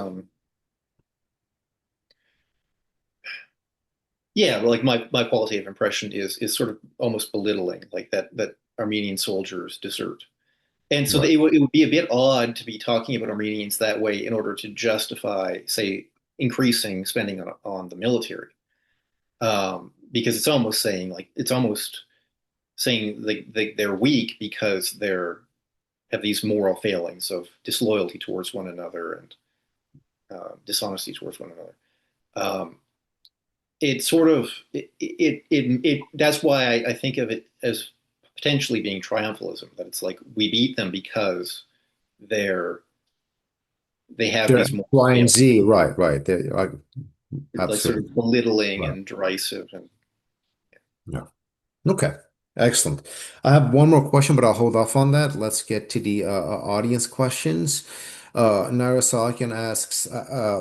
yeah, like my qualitative impression is sort of almost belittling, like that Armenian soldiers desert. And so Right. it would be a bit odd to be talking about Armenians that way in order to justify, say, increasing spending on the military. Because it's almost saying they're weak because they're have these moral failings of disloyalty towards one another and dishonesty towards one another. Um, it sort of that's why I think of it as potentially being triumphalism, that it's like we beat them because they're they have They're these moral Y and failings, Z, right, right. like sort Absolutely. of belittling Right. and derisive and Yeah. Okay. Excellent. I have one more question, but I'll hold off on that. Let's get to the audience questions. Naira Salakian asks,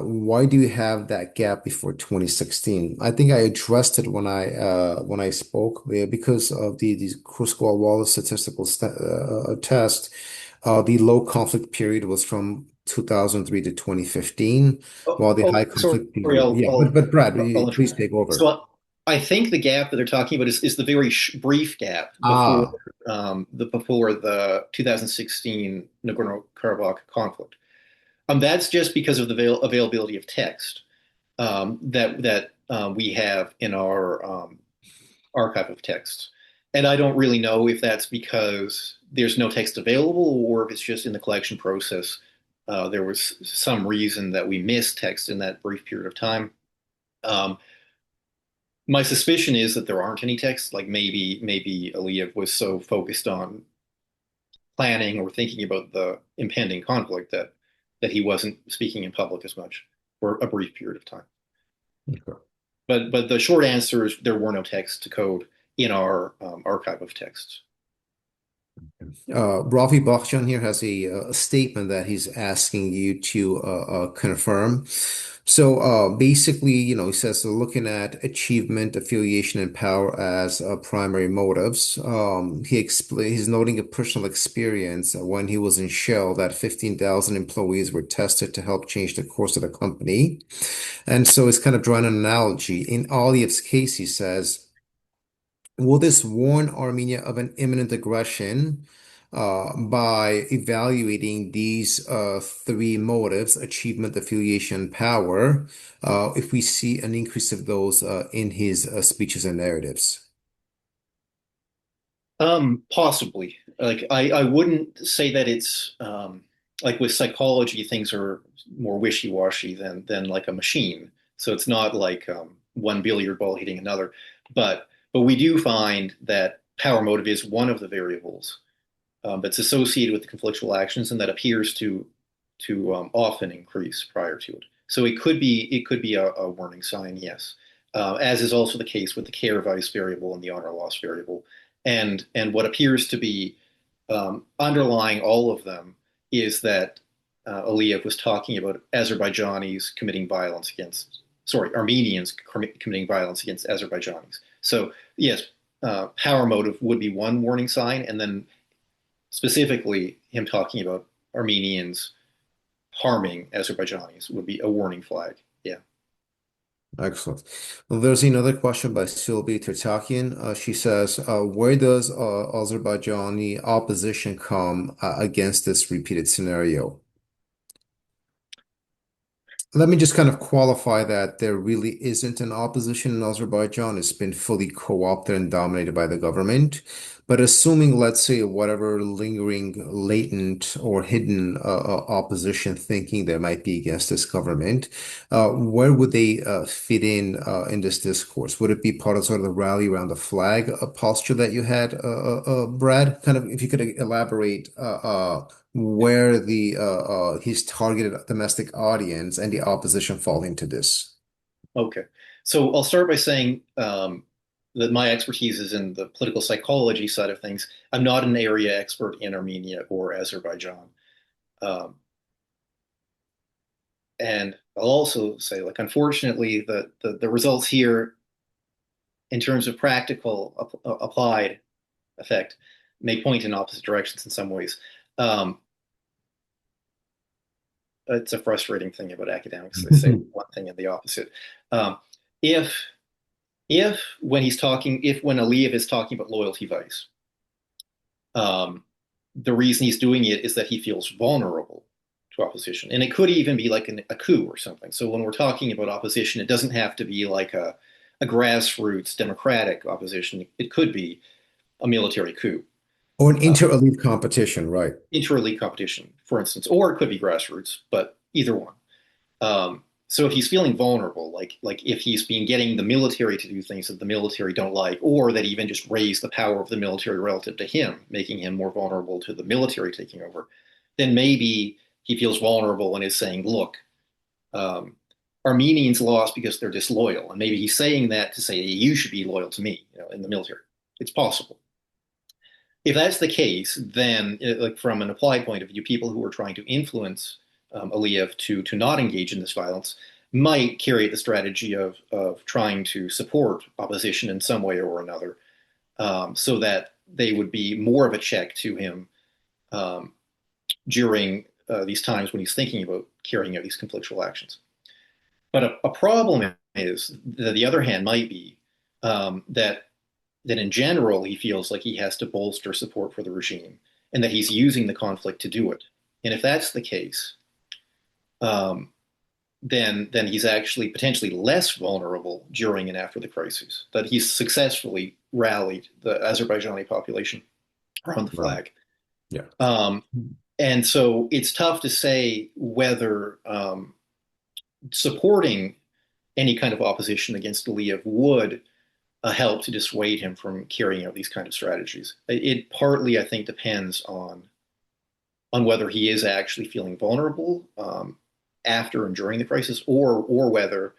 why do you have that gap before 2016? I think I addressed it when I spoke because of the Kruskal-Wallis statistical test. The low conflict period was from 2003 to 2015, while the high sorry, conflict period, yeah. I'll But Brad, interrupt. please take over. So I think the gap that they're talking about is the very brief gap Ah, before the 2016 Nagorno-Karabakh conflict. That's just because of the availability of text that we have in our archive of texts. And I don't really know if that's because there's no text available or if it's just in the collection process. There was some reason that we missed text in that brief period of time. Um, my suspicion is that there aren't any texts. Like maybe Aliyev was so focused on planning or thinking about the impending conflict that he wasn't speaking in public as much for a brief period of time. okay. But the short answer is there were no texts to code in our archive of texts. Rafi Bakhjan here has a statement that he's asking you to confirm. So basically, he says looking at achievement, affiliation, and power as primary motives. He's noting a personal experience when he was in Shell that 15,000 employees were tested to help change the course of the company. And so it's kind of drawing an analogy. In Aliyev's case, he says, will this warn Armenia of an imminent aggression by evaluating these three motives, achievement, affiliation, power, if we see an increase of those in his speeches and narratives? Possibly. Like I wouldn't say that it's like with psychology, things are more wishy-washy than like a machine. So it's not like one billiard ball hitting another. But we do find that power motive is one of the variables that's associated with the conflictual actions and that appears to often increase prior to it. So it could be a warning sign, yes. As is also the case with the care vice variable and the honor loss variable. And what appears to be underlying all of them is that Aliyev was talking about Azerbaijanis committing violence against, sorry, Armenians committing violence against Azerbaijanis. So yes, power motive would be one warning sign, and then specifically him talking about Armenians harming Azerbaijanis would be a warning flag. Yeah. Excellent. Well, there's another question by Sylvie Tertakian. She says, where does Azerbaijani opposition come against this repeated scenario? Let me just kind of qualify that there really isn't an opposition in Azerbaijan. It's been fully co-opted and dominated by the government. But assuming, let's say, whatever lingering, latent, or hidden opposition thinking there might be against this government, where would they fit in this discourse? Would it be part of sort of the rally around the flag posture that you had, Brad? Kind of, if you could elaborate where the his targeted domestic audience and the opposition fall into this. Okay. So I'll start by saying that my expertise is in the political psychology side of things. I'm not an area expert in Armenia or Azerbaijan. Um, and I'll also say, like, unfortunately, the results here in terms of practical applied effect may point in opposite directions in some ways. It's a frustrating thing about academics. They say one thing and the opposite. If when Aliyev is talking about loyalty vice, the reason he's doing it is that he feels vulnerable to opposition. And it could even be like a coup or something. So when we're talking about opposition, it doesn't have to be like a grassroots democratic opposition. It could be a military coup. Or an inter-elite competition, right? Inter-elite competition, for instance, or it could be grassroots, but either one. So if he's feeling vulnerable, like if he's been getting the military to do things that the military don't like, or that even just raise the power of the military relative to him, making him more vulnerable to the military taking over, then maybe he feels vulnerable and is saying, look, Armenians lost because they're disloyal. And maybe he's saying that to say, you should be loyal to me, in the military. It's possible. If that's the case, then like from an applied point of view, people who are trying to influence Aliyev to not engage in this violence might carry the strategy of trying to support opposition in some way or another, so that they would be more of a check to him during these times when he's thinking about carrying out these conflictual actions. But a problem is that the other hand might be that in general he feels like he has to bolster support for the regime and that he's using the conflict to do it. And if that's the case, then he's actually potentially less vulnerable during and after the crisis, that he's successfully rallied the Azerbaijani population around the flag. Yeah. And so it's tough to say whether supporting any kind of opposition against Aliyev would help to dissuade him from carrying out these kind of strategies. It partly, I think, depends on whether he is actually feeling vulnerable after and during the crisis, or whether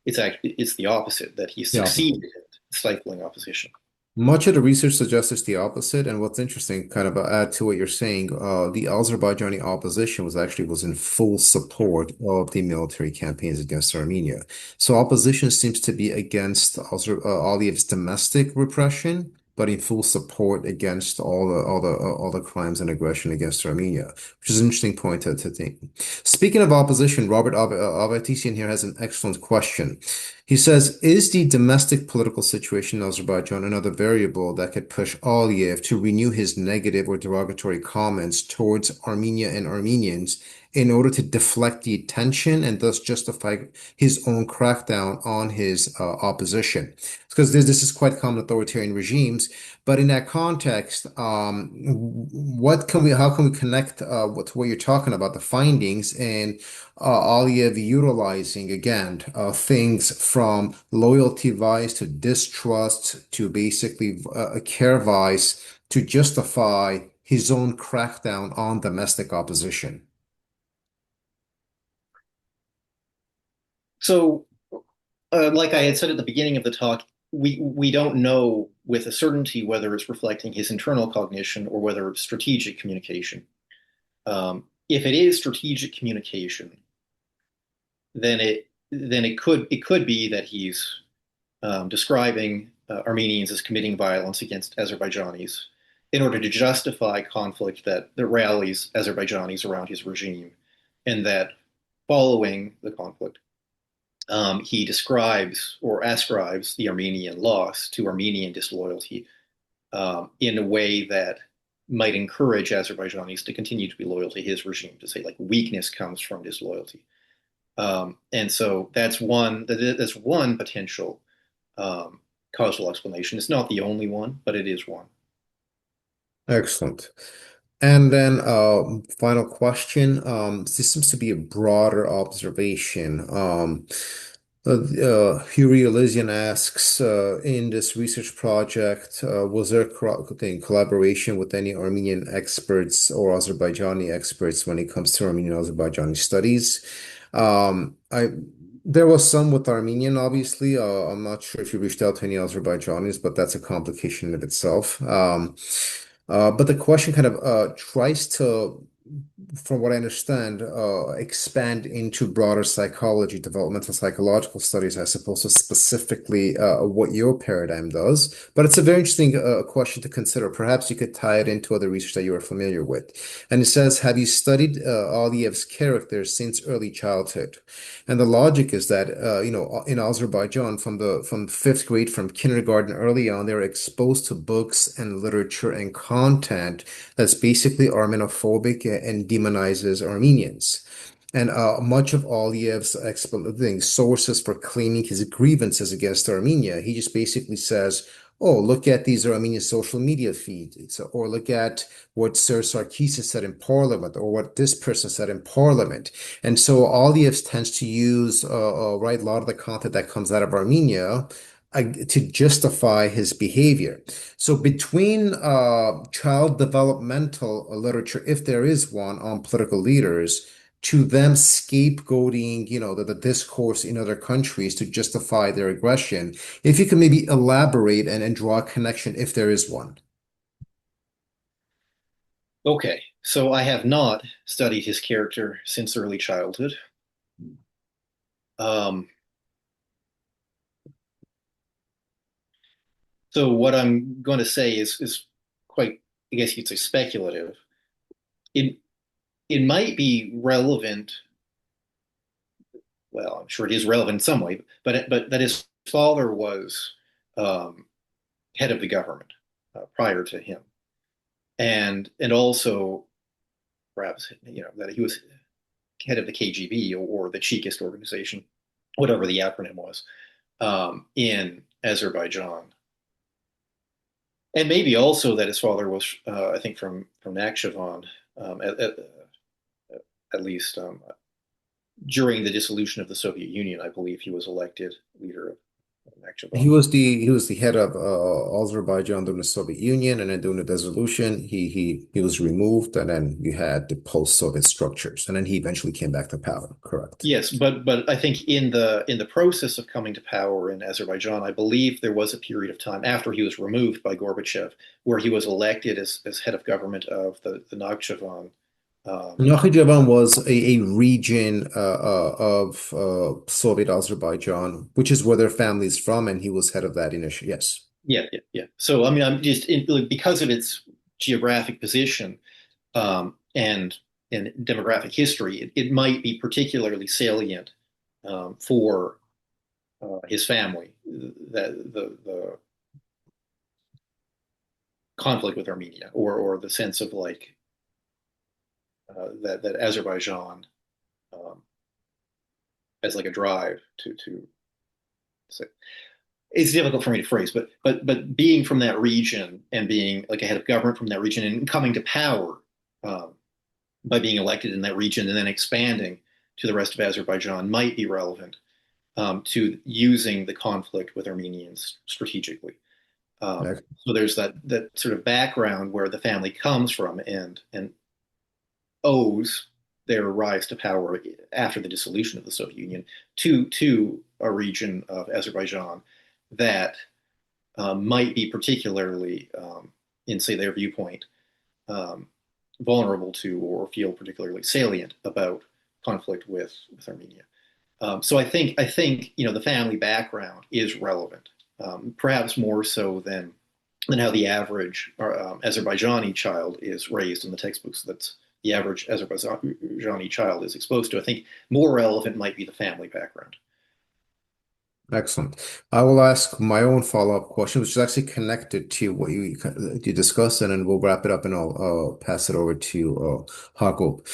it's the opposite, that he succeeded at stifling opposition. Much of the research suggests it's the opposite. And what's interesting, kind of add to what you're saying, the Azerbaijani opposition was in full support of the military campaigns against Armenia. So opposition seems to be against Aliyev's domestic repression, but in full support against all the crimes and aggression against Armenia, which is an interesting point to think. Speaking of opposition, Robert Avatisian here has an excellent question. He says, is the domestic political situation in Azerbaijan another variable that could push Aliyev to renew his negative or derogatory comments towards Armenia and Armenians in order to deflect the attention and thus justify his own crackdown on his opposition? Because this is quite common in authoritarian regimes. But in that context, how can we connect with what you're talking about, the findings, and Aliyev utilizing again things from loyalty vice to distrust to basically a care vice to justify his own crackdown on domestic opposition? So, like I had said at the beginning of the talk, we don't know with a certainty whether it's reflecting his internal cognition or whether it's strategic communication. If it is strategic communication, then it could be that he's describing Armenians as committing violence against Azerbaijanis in order to justify conflict that rallies Azerbaijanis around his regime, and that following the conflict, he describes or ascribes the Armenian loss to Armenian disloyalty in a way that might encourage Azerbaijanis to continue to be loyal to his regime, to say like weakness comes from disloyalty. And so that's one potential causal explanation. It's not the only one, but it is one. Excellent. And then final question. This seems to be a broader observation. Huri Elysian asks, in this research project, was there collaboration with any Armenian experts or Azerbaijani experts when it comes to Armenian Azerbaijani studies? There was some with Armenian, obviously. I'm not sure if you reached out to any Azerbaijanis, but that's a complication in itself. But the question kind of tries to from what I understand, expand into broader psychology, developmental psychological studies, as opposed to specifically what your paradigm does. But it's a very interesting question to consider. Perhaps you could tie it into other research that you are familiar with. And it says, have you studied Aliyev's character since early childhood? And the logic is that, in Azerbaijan, from fifth grade, from kindergarten early on, they're exposed to books and literature and content that's basically Armenophobic and demonizes Armenians. And much of Aliyev's sources for claiming his grievances against Armenia, he just basically says, "Oh, look at these Armenian social media feeds, or look at what Sir Sarkis said in Parliament, or what this person said in Parliament." And so Aliyev tends to use, a lot of the content that comes out of Armenia to justify his behavior. So between child developmental literature, if there is one on political leaders, to them scapegoating, the discourse in other countries to justify their aggression, if you can maybe elaborate and draw a connection if there is one. Okay, so I have not studied his character since early childhood. Um, so what I'm going to say is quite, I guess you'd say, speculative. It it might be relevant. Well, I'm sure it is relevant in some way, but that his father was um, head of the government prior to him, and also perhaps that he was head of the KGB or the Chekist organization, whatever the acronym was, in Azerbaijan, and maybe also that his father was, I think, from Nakhchivan, at least during the dissolution of the Soviet Union. I believe he was elected leader of He Nakhchivan. was the head of Azerbaijan during the Soviet Union, and then during the dissolution, he was removed, and then you had the post-Soviet structures, and then he eventually came back to power. Correct. Yes, but I think in the process of coming to power in Azerbaijan, I believe there was a period of time after he was removed by Gorbachev where he was elected as head of government of the Nakhchivan. Um, Nakhichevan was a region of Soviet Azerbaijan, which is where their family is from, and he was head of that initially. Yes. yeah. So I mean, I'm just like, because of its geographic position and demographic history, it might be particularly salient for his family, that the conflict with Armenia, or the sense of like that Azerbaijan um, as like a drive to say. It's difficult for me to phrase, but being from that region and being like a head of government from that region and coming to power um, by being elected in that region and then expanding to the rest of Azerbaijan might be relevant to using the conflict with Armenians strategically. So there's that sort of background where the family comes from and owes their rise to power after the dissolution of the Soviet Union to a region of Azerbaijan that might be particularly, in say their viewpoint, um, vulnerable to or feel particularly salient about conflict with Armenia. So I think the family background is relevant, perhaps more so than how the average Azerbaijani child is raised in the textbooks that the average Azerbaijani child is exposed to. I think more relevant might be the family background. Excellent. I will ask my own follow-up question, which is actually connected to what you discussed, and then we'll wrap it up, and I'll pass it over to Jacob.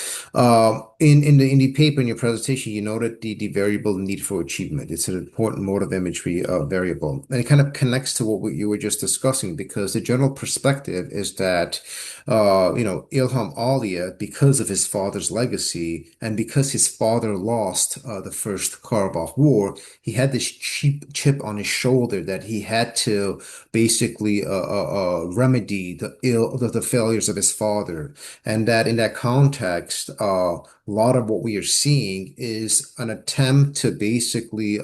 In the paper in your presentation, you noted the variable need for achievement. It's an important mode of imagery variable, and it kind of connects to what you were just discussing, because the general perspective is that Ilham Aliyev, because of his father's legacy and because his father lost the First Karabakh War, he had this cheap chip on his shoulder that he had to basically remedy the failures of his father, and that in that context, a lot of what we are seeing is an attempt to basically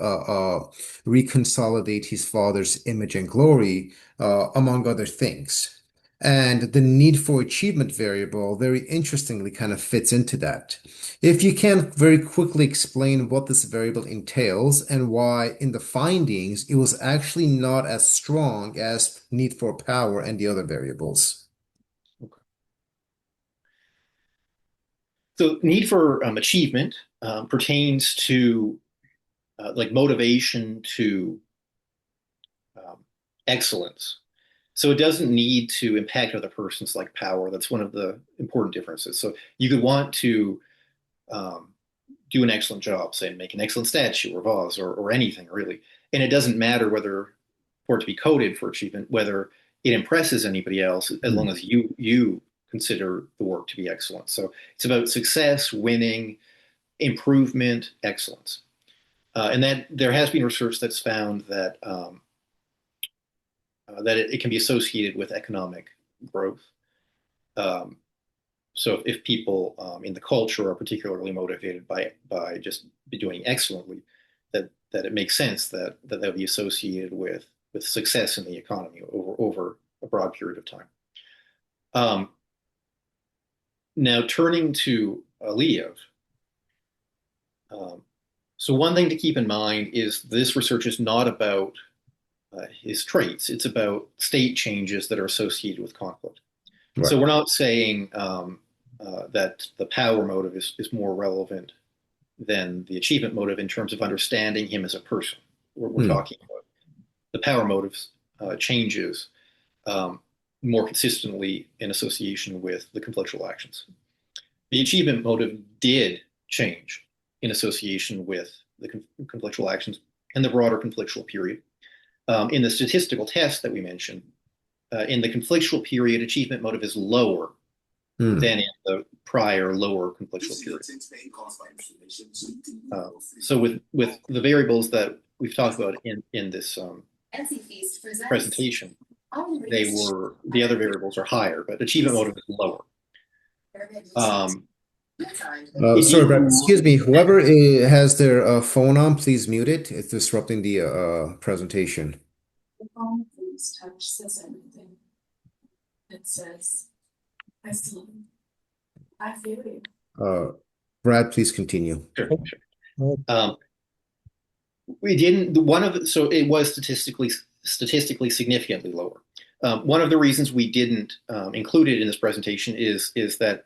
reconsolidate his father's image and glory, among other things. And the need for achievement variable very interestingly kind of fits into that. If you can very quickly explain what this variable entails and why in the findings it was actually not as strong as need for power and the other variables. Okay. So need for achievement pertains to like motivation to excellence. So it doesn't need to impact other persons like power. That's one of the important differences. So you could want to do an excellent job, say make an excellent statue or vase or anything really. And it doesn't matter whether for it to be coded for achievement, whether it impresses anybody else, as long as you consider the work to be excellent. So it's about success, winning, improvement, excellence. And that there has been research that's found that that it can be associated with economic growth. So if people in the culture are particularly motivated by just be doing excellently, that it makes sense that that would be associated with success in the economy over a broad period of time. Now turning to Aliyev. So one thing to keep in mind is this research is not about his traits. It's about state changes that are associated with conflict. Right. So we're not saying that the power motive is more relevant than the achievement motive in terms of understanding him as a person. We're talking about the power motives changes more consistently in association with the conflictual actions. The achievement motive did change in association with the conflictual actions and the broader conflictual period. In the statistical test that we mentioned, in the conflictual period, achievement motive is lower than in the prior lower conflictual period. So with the variables that we've talked about in this presentation, the other variables are higher, but achievement motive is lower. Sorry, Brad, excuse me. Whoever has their phone on, please mute it. It's disrupting the presentation. The phone, please touch says everything. It says, I see you. I feel you. Brad, please continue. Sure. We didn't. So it was statistically significantly lower. One of the reasons we didn't include it in this presentation is that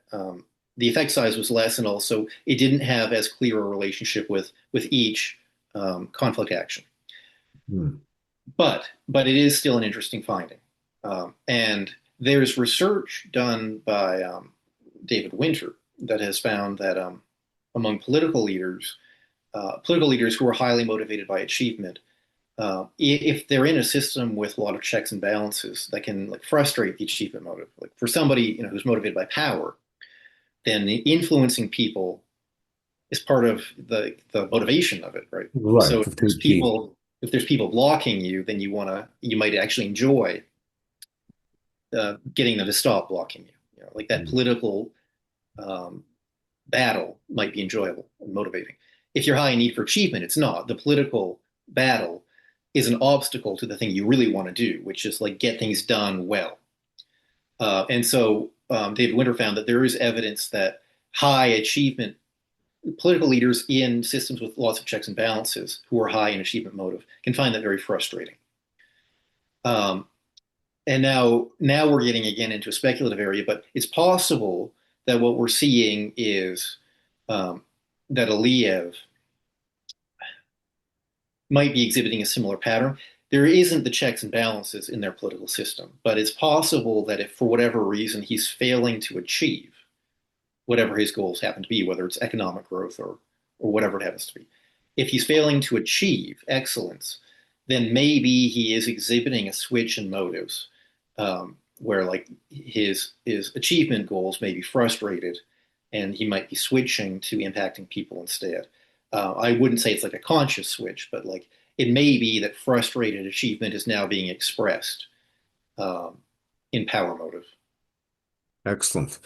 the effect size was less, and also it didn't have as clear a relationship with each conflict action. But it is still an interesting finding. And there's research done by David Winter that has found that among political leaders who are highly motivated by achievement, if they're in a system with a lot of checks and balances that can like frustrate the achievement motive, like for somebody who's motivated by power, then the influencing people is part of the motivation of it, right? Right. So if there's people blocking you, then you might actually enjoy getting them to stop blocking you. Like that political battle might be enjoyable and motivating. If you're high in need for achievement, it's not. The political battle is an obstacle to the thing you really want to do, which is like get things done well. And so David Winter found that there is evidence that high achievement political leaders in systems with lots of checks and balances who are high in achievement motive can find that very frustrating. And now we're getting again into a speculative area, but it's possible that what we're seeing is that Aliyev might be exhibiting a similar pattern. There isn't the checks and balances in their political system, but it's possible that if for whatever reason he's failing to achieve whatever his goals happen to be, whether it's economic growth or whatever it happens to be, if he's failing to achieve excellence, then maybe he is exhibiting a switch in motives where like his achievement goals may be frustrated and he might be switching to impacting people instead. I wouldn't say it's like a conscious switch, but like it may be that frustrated achievement is now being expressed in power motive. Excellent.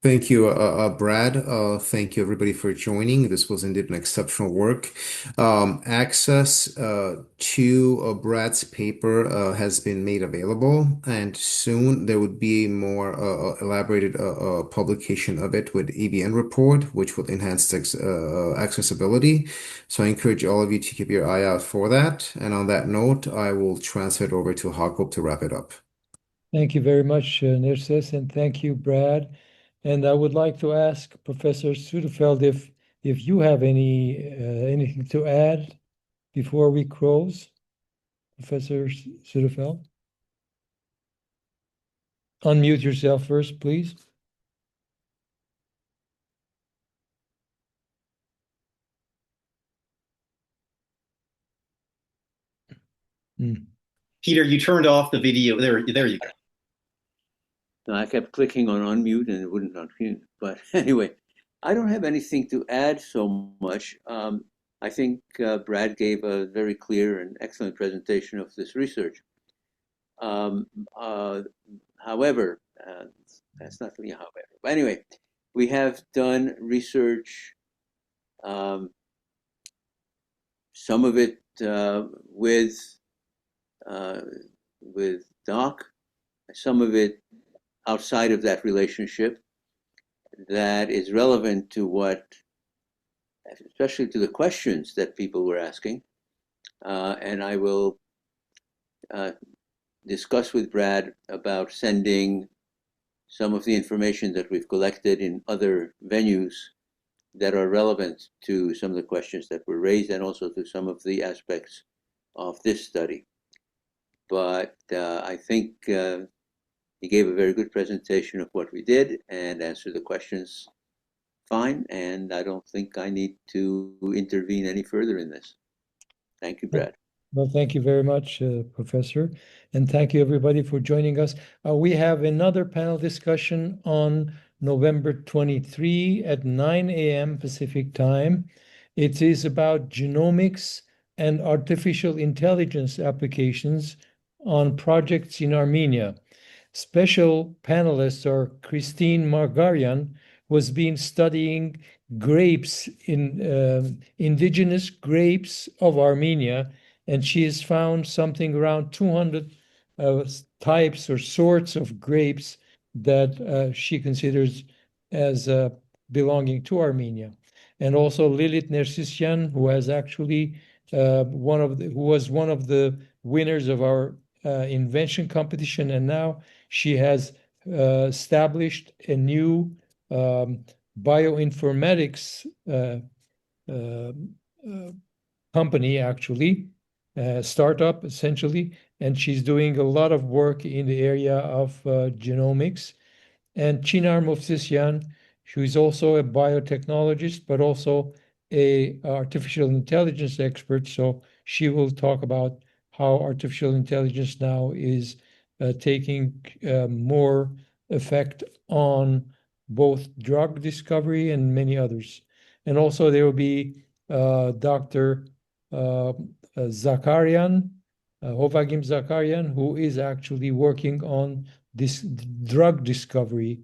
Thank you, Brad. Thank you, everybody, for joining. This was indeed an exceptional work. Access to Brad's paper has been made available, and soon there would be a more elaborated publication of it with ABN report, which will enhance accessibility. So I encourage all of you to keep your eye out for that. And on that note, I will transfer it over to Jakob to wrap it up. Thank you very much, Nerses, and thank you, Brad. And I would like to ask Professor Suedfeld if you have anything to add before we close. Professor Suedfeld, unmute yourself first, please. Peter, you turned off the video. There you go. No, I kept clicking on unmute and it wouldn't unmute. But anyway, I don't have anything to add so much. I think Brad gave a very clear and excellent presentation of this research. However, that's not really however. But anyway, we have done research, some of it with Doc, some of it outside of that relationship that is relevant to what, especially to the questions that people were asking. And I will discuss with Brad about sending some of the information that we've collected in other venues that are relevant to some of the questions that were raised and also to some of the aspects of this study. But I think he gave a very good presentation of what we did and answered the questions fine, and I don't think I need to intervene any further in this. Thank you, Brad. Well, thank you very much, Professor, and thank you everybody for joining us. We have another panel discussion on November 23 at 9 a.m. Pacific time. It is about genomics and artificial intelligence applications on projects in Armenia. Special panelists are Christine Margaryan, who has been studying grapes in indigenous grapes of Armenia, and she has found something around 200 types or sorts of grapes that she considers as belonging to Armenia. And also Lilith Nersisyan, who has actually who was one of the winners of our invention competition, and now she has established a new bioinformatics company, actually, startup essentially, and she's doing a lot of work in the area of genomics. And Chinar Movsisyan, who is also a biotechnologist, but also a artificial intelligence expert. So she will talk about how artificial intelligence now is taking more effect on both drug discovery and many others. And also there will be Dr. Zakarian, Hovagim Zakarian, who is actually working on this drug discovery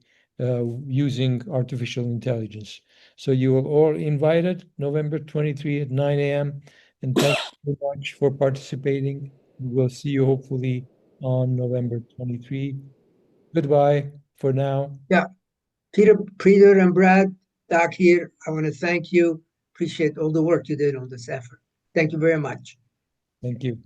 using artificial intelligence. So you are all invited, November 23 at 9 a.m. And thank you so much for participating. We will see you hopefully on November 23. Goodbye for now. Yeah, Peter and Brad, Doc here, I want to thank you. Appreciate all the work you did on this effort. Thank you very much. Thank you.